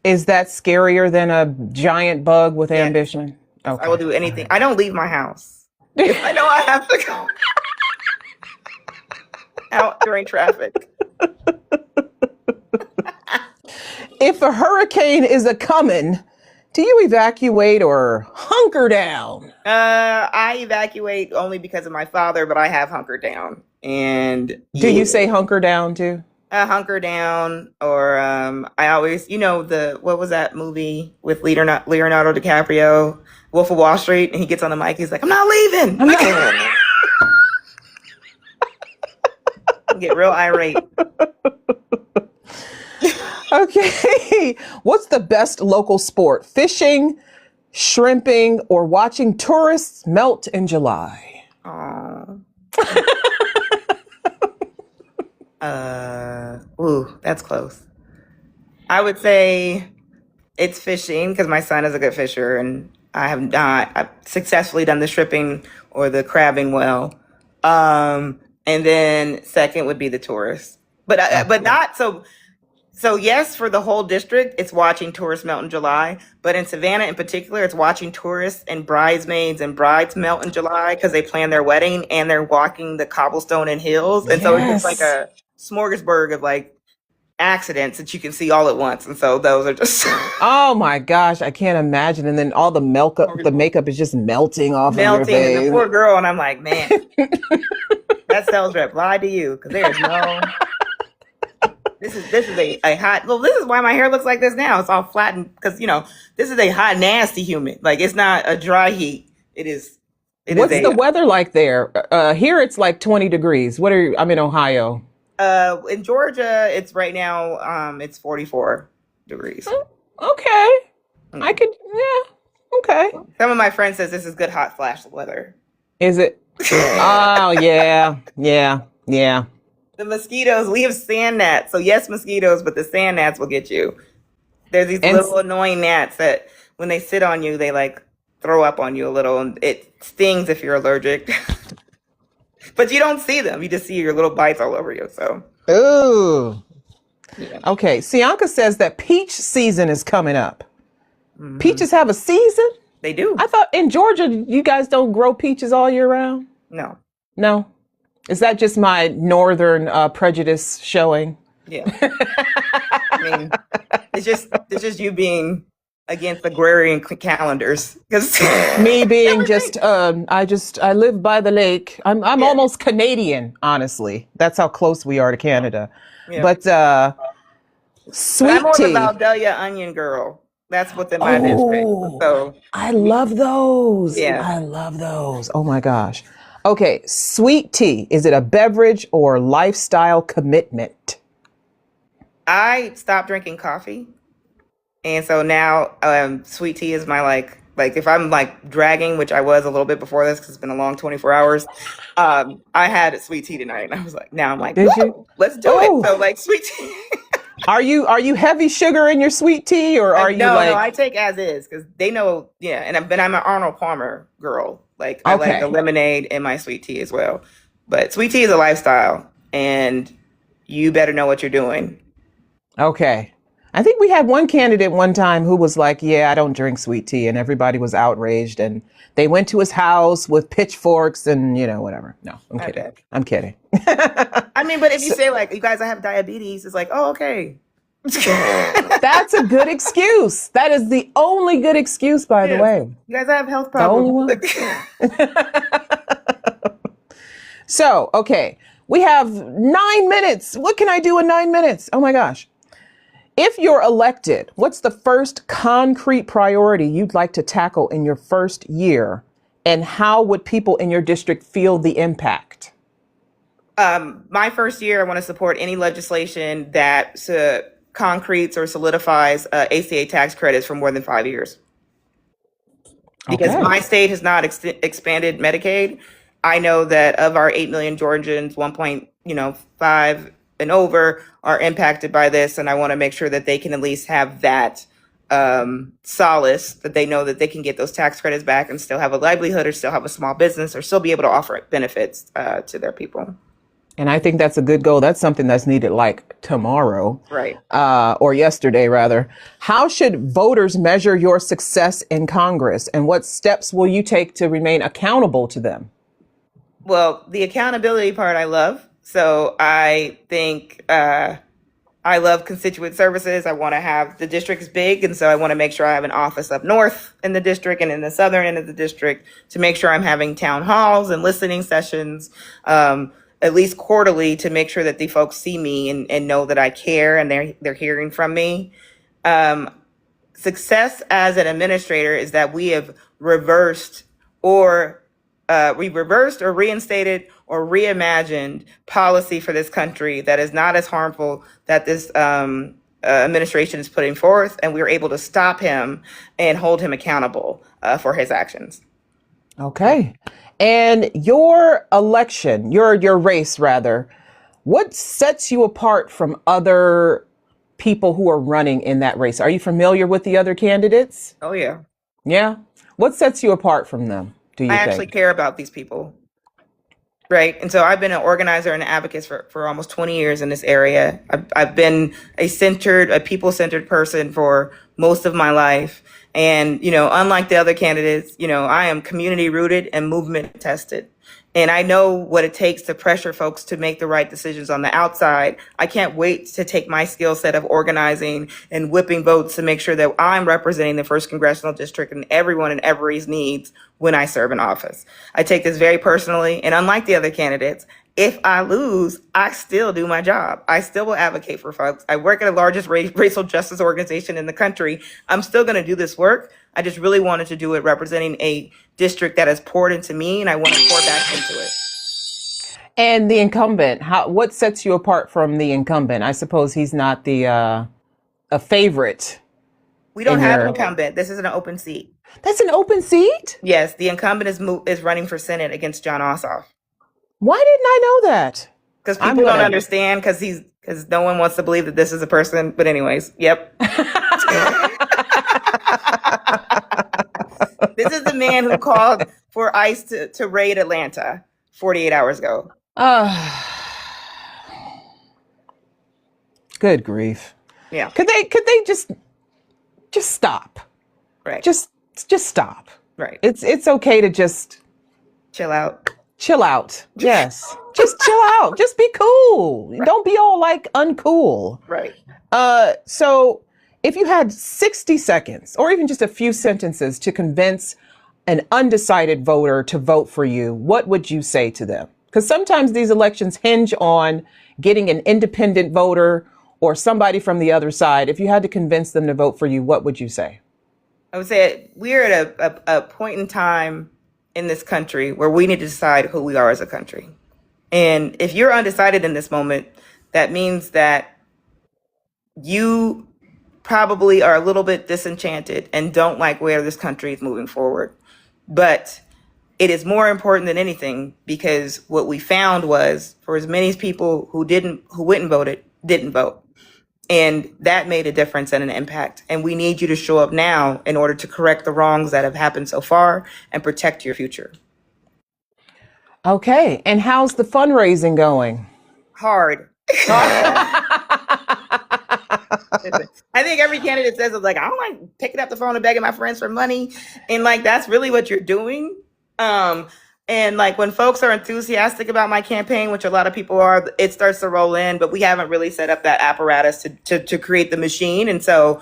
S1: Is that scarier than a giant bug with ambition? Okay.
S2: I will do anything. I don't leave my house if I know I have to go out during traffic.
S1: If a hurricane is a coming, do you evacuate or hunker down?
S2: I evacuate only because of my father, but I have hunkered down. And
S1: do you say hunker down too?
S2: Hunker down, or I always, what was that movie with Leonardo DiCaprio, Wolf of Wall Street, and he gets on the mic, he's like, I'm not leaving. Get real irate.
S1: Okay. What's the best local sport? Fishing, shrimping, or watching tourists melt in July?
S2: Ooh, that's close. I would say it's fishing, because my son is a good fisher, and I've successfully done the shrimping or the crabbing well. And then second would be the tourists, but not so. So yes, for the whole district, it's watching tourists melt in July. But in Savannah in particular, it's watching tourists and bridesmaids and brides melt in July, because they plan their wedding and they're walking the cobblestone and hills, and so it's just like a smorgasbord of like accidents that you can see all at once. And so those are just
S1: oh my gosh, I can't imagine. And then all the makeup is just melting off of your face.
S2: And the poor girl, and I'm like, man. That sales rep lied to you, because there is no. This is a hot. Well, this is why my hair looks like this now. It's all flattened because this is a hot, nasty humid. Like, it's not a dry heat. It is It is
S1: What's the
S2: a
S1: weather like there? Here it's like 20 degrees. I'm in Ohio.
S2: in Georgia, it's right now it's 44 degrees.
S1: Oh, okay. I
S2: Yeah.
S1: could, yeah. Okay.
S2: Some of my friends says this is good hot flash weather.
S1: Is it? Oh, yeah. Yeah. Yeah.
S2: The mosquitoes, we have sand gnats. So yes, mosquitoes, but the sand gnats will get you. There's these
S1: And
S2: little annoying gnats that when they sit on you, they like throw up on you a little and it stings if you're allergic. But you don't see them. You just see your little bites all over you. So
S1: ooh.
S2: yeah.
S1: Okay. Sianka says that peach season is coming up.
S2: Hmm.
S1: Peaches have a season?
S2: They do.
S1: I thought in Georgia you guys don't grow peaches all year round.
S2: No.
S1: No. Is that just my northern prejudice showing?
S2: Yeah. I mean, it's just you being against agrarian calendars because
S1: Me being I live by the lake. I'm
S2: yeah,
S1: almost Canadian, honestly. That's how close we are to Canada.
S2: yeah.
S1: But
S2: But I'm
S1: sweet
S2: more the
S1: tea.
S2: Valdelia onion girl. That's what's in my district.
S1: Oh,
S2: So
S1: I love those.
S2: yeah,
S1: I love those. Oh my gosh. Okay, sweet tea. Is it a beverage or lifestyle commitment?
S2: I stopped drinking coffee, and so now sweet tea is my like if I'm like dragging, which I was a little bit before this because it's been a long 24 hours. I had sweet tea tonight, and I was like, now I'm like,
S1: Did you?
S2: woo, let's do it.
S1: Oh,
S2: So like sweet tea.
S1: are you heavy sugar in your sweet tea or are you
S2: No, I
S1: like
S2: take as is because they know. Yeah, and I'm an Arnold Palmer girl. Like I like the
S1: okay.
S2: lemonade in my sweet tea as well. But sweet tea is a lifestyle, and you better know what you're doing.
S1: Okay. I think we had one candidate one time who was like, yeah, I don't drink sweet tea. And everybody was outraged. And they went to his house with pitchforks and, whatever. No, I'm kidding.
S2: Okay.
S1: I'm kidding.
S2: I mean, but if you
S1: So,
S2: say like, you guys, I have diabetes, it's like, oh, okay.
S1: that's a good excuse. That is the only good excuse, by the
S2: Yeah.
S1: way.
S2: You guys, I have health
S1: The only
S2: problems.
S1: one. So, okay. We have 9 minutes. What can I do in 9 minutes? Oh my gosh. If you're elected, what's the first concrete priority you'd like to tackle in your first year? And how would people in your district feel the impact?
S2: My first year, I want to support any legislation that concretes or solidifies ACA tax credits for more than 5 years. Because
S1: Okay.
S2: my state has not expanded Medicaid. I know that of our 8 million Georgians, 1.5 and over are impacted by this, and I want to make sure that they can at least have that solace that they know that they can get those tax credits back and still have a livelihood or still have a small business or still be able to offer benefits to their people.
S1: And I think that's a good goal. That's something that's needed like tomorrow,
S2: Right.
S1: or yesterday, rather. How should voters measure your success in Congress? And what steps will you take to remain accountable to them?
S2: Well, the accountability part I love. So I think I love constituent services. I want to have the district's big, and so I want to make sure I have an office up north in the district and in the southern end of the district to make sure I'm having town halls and listening sessions, at least quarterly, to make sure that the folks see me and know that I care and they're hearing from me. Success as an administrator is that we have reversed or reinstated or reimagined policy for this country that is not as harmful that this administration is putting forth, and we were able to stop him and hold him accountable for his actions.
S1: Okay. And your election, your race rather, what sets you apart from other people who are running in that race? Are you familiar with the other candidates?
S2: Oh yeah,
S1: Yeah. What sets you apart from them, do
S2: I
S1: you
S2: actually
S1: think?
S2: care about these people. Right. And so I've been an organizer and an advocate for almost 20 years in this area. I've been a people-centered person for most of my life. And, unlike the other candidates, I am community rooted and movement tested. And I know what it takes to pressure folks to make the right decisions on the outside. I can't wait to take my skill set of organizing and whipping votes to make sure that I'm representing the first congressional district and everyone and everybody's needs when I serve in office. I take this very personally, and unlike the other candidates, if I lose, I still do my job. I still will advocate for folks. I work at the largest racial justice organization in the country. I'm still going to do this work, I just really wanted to do it representing a district that has poured into me, and I want to pour back into it.
S1: And the incumbent, what sets you apart from the incumbent? I suppose he's not a favorite.
S2: We don't have an incumbent. This is an open seat.
S1: That's an open seat?
S2: Yes, the incumbent is running for Senate against John Ossoff.
S1: Why didn't I know that?
S2: Because people don't understand, because no one wants to believe that this is a person. But anyways, yep. This is the man who called for ICE to raid Atlanta 48 hours ago.
S1: Good grief.
S2: Yeah.
S1: Could they just stop?
S2: Right.
S1: Just stop.
S2: Right.
S1: It's okay to just
S2: chill out.
S1: Chill out. Yes. Just chill out. Just be cool. Right. Don't be all like uncool.
S2: Right.
S1: So if you had 60 seconds or even just a few sentences to convince an undecided voter to vote for you, what would you say to them? Because sometimes these elections hinge on getting an independent voter or somebody from the other side. If you had to convince them to vote for you, what would you say?
S2: I would say we're at a point in time in this country where we need to decide who we are as a country. And if you're undecided in this moment, that means that you probably are a little bit disenchanted and don't like where this country is moving forward. But it is more important than anything, because what we found was, for as many people who went and voted, didn't vote. And that made a difference and an impact. And we need you to show up now in order to correct the wrongs that have happened so far and protect your future.
S1: Okay. And how's the fundraising going?
S2: Hard. I think every candidate says, it's like, I don't like picking up the phone and begging my friends for money. And like, that's really what you're doing. And like, when folks are enthusiastic about my campaign, which a lot of people are, it starts to roll in, but we haven't really set up that apparatus to create the machine. And so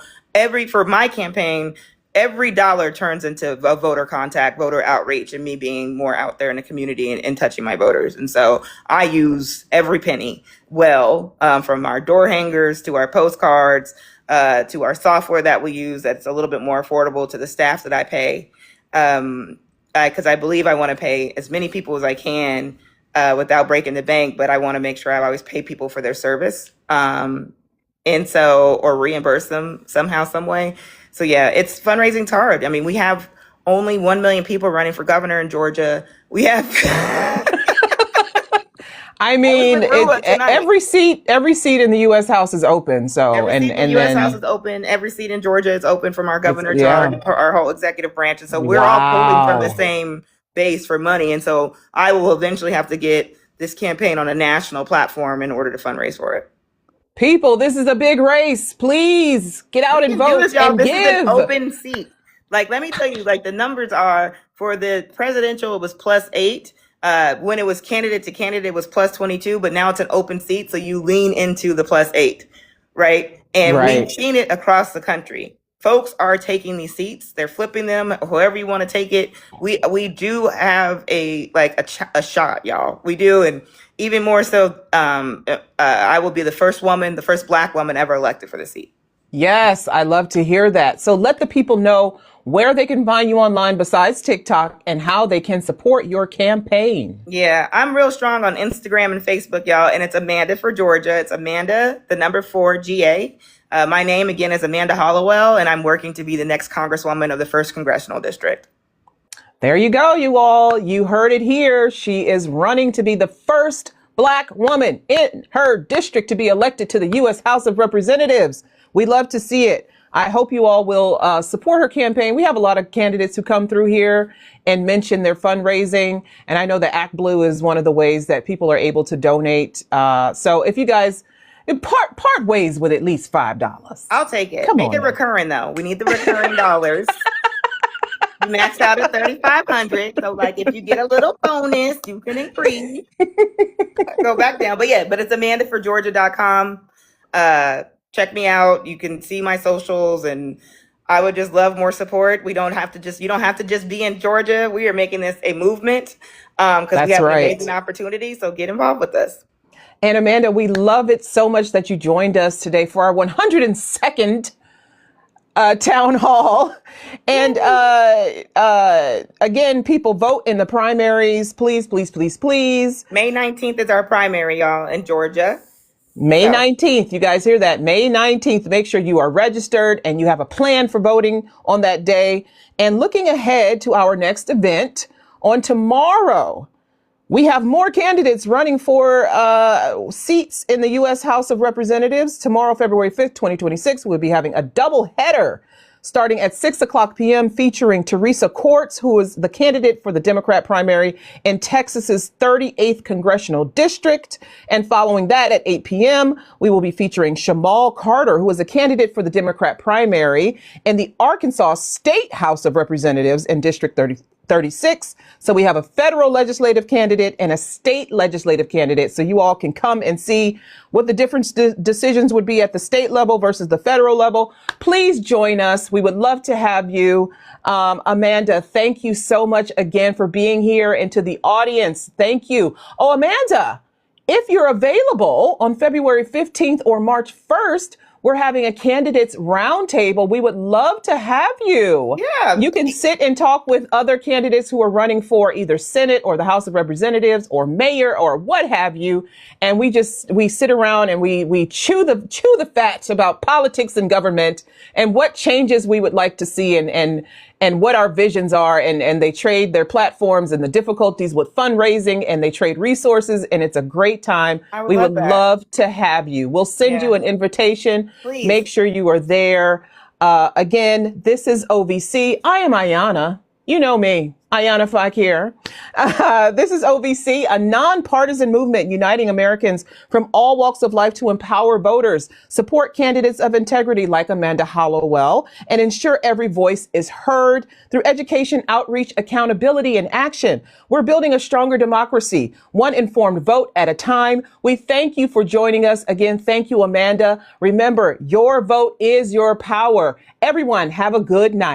S2: for my campaign, every dollar turns into a voter contact, voter outreach, and me being more out there in the community and touching my voters. And so I use every penny from our door hangers to our postcards, to our software that we use that's a little bit more affordable, to the staff that I pay. Because I believe I want to pay as many people as I can without breaking the bank, but I want to make sure I always pay people for their service. And so, or reimburse them somehow, some way. So yeah, it's fundraising's hard. I mean, we have only 1 million people running for governor in Georgia. We have.
S1: I mean, every seat in the U.S. House is open. So
S2: every seat in the U.S. House is open. Every seat in Georgia is open, from our governor to our whole executive branch. And so we're all pulling from the same base for money. And so I will eventually have to get this campaign on a national platform in order to fundraise for it.
S1: People, this is a big race. Please get out and vote and
S2: this
S1: give.
S2: Is an open seat. Like, let me tell you, like, the numbers are, for the presidential, it was +8. When it was candidate to candidate, it was +22, but now it's an open seat. So you lean into the +8, right? And we've seen it across the country. Folks are taking these seats. They're flipping them, however you want to take it. We do have a shot, y'all. We do. And even more so, I will be the first Black woman ever elected for the seat.
S1: Yes, I love to hear that. So let the people know where they can find you online besides TikTok and how they can support your campaign.
S2: Yeah, I'm real strong on Instagram and Facebook, y'all. And it's Amanda for Georgia. It's Amanda, the number 4 GA. My name, again, is Amanda Hollowell, and I'm working to be the next Congresswoman of the 1st Congressional District.
S1: There you go, you all. You heard it here. She is running to be the first Black woman in her district to be elected to the U.S. House of Representatives. We love to see it. I hope you all will support her campaign. We have a lot of candidates who come through here and mention their fundraising. And I know that Act Blue is one of the ways that people are able to donate. So if you guys part ways with at least $5.
S2: I'll take it. Make it recurring, though. We need the recurring dollars. You maxed out at $3,500. So, like, if you get a little bonus, you can increase. Go back down. But it's amandaforgeorgia.com. Check me out. You can see my socials, and I would just love more support. You don't have to just be in Georgia. We are making this a movement because we have an amazing opportunity. So get involved with us.
S1: And Amanda, we love it so much that you joined us today for our 102nd town hall. And again, people vote in the primaries. Please, please, please, please.
S2: May 19th is our primary, y'all, in Georgia.
S1: May
S2: So
S1: 19th. You guys hear that? May 19th. Make sure you are registered and you have a plan for voting on that day. And looking ahead to our next event on tomorrow, we have more candidates running for seats in the U.S. House of Representatives. Tomorrow, February 5th, 2026, we'll be having a double header starting at 6 o'clock p.m. featuring Teresa Courts, who is the candidate for the Democrat primary in Texas's 38th Congressional District. And following that at 8 p.m., we will be featuring Shamal Carter, who is a candidate for the Democrat primary in the Arkansas State House of Representatives in District 36. So we have a federal legislative candidate and a state legislative candidate. So you all can come and see what the different decisions would be at the state level versus the federal level. Please join us. We would love to have you. Amanda, thank you so much again for being here, and to the audience, thank you. Oh, Amanda, if you're available on February 15th or March 1st, we're having a candidates roundtable. We would love to have you.
S2: yeah,
S1: You can sit and talk with other candidates who are running for either Senate or the House of Representatives or mayor or what have you. And we sit around and we chew the fat about politics and government and what changes we would like to see and what our visions are. And they trade their platforms and the difficulties with fundraising, and they trade resources, and it's a great time.
S2: I would
S1: We
S2: love
S1: would
S2: that.
S1: love to have you. We'll send you
S2: Yes,
S1: an invitation.
S2: please.
S1: Make sure you are there. Again, this is OVC. I am Ayana. You know me, Ayana Fakir. This is OVC, a nonpartisan movement uniting Americans from all walks of life to empower voters, support candidates of integrity like Amanda Hollowell, and ensure every voice is heard through education, outreach, accountability, and action. We're building a stronger democracy, one informed vote at a time. We thank you for joining us. Again, thank you, Amanda. Remember, your vote is your power. Everyone, have a good night.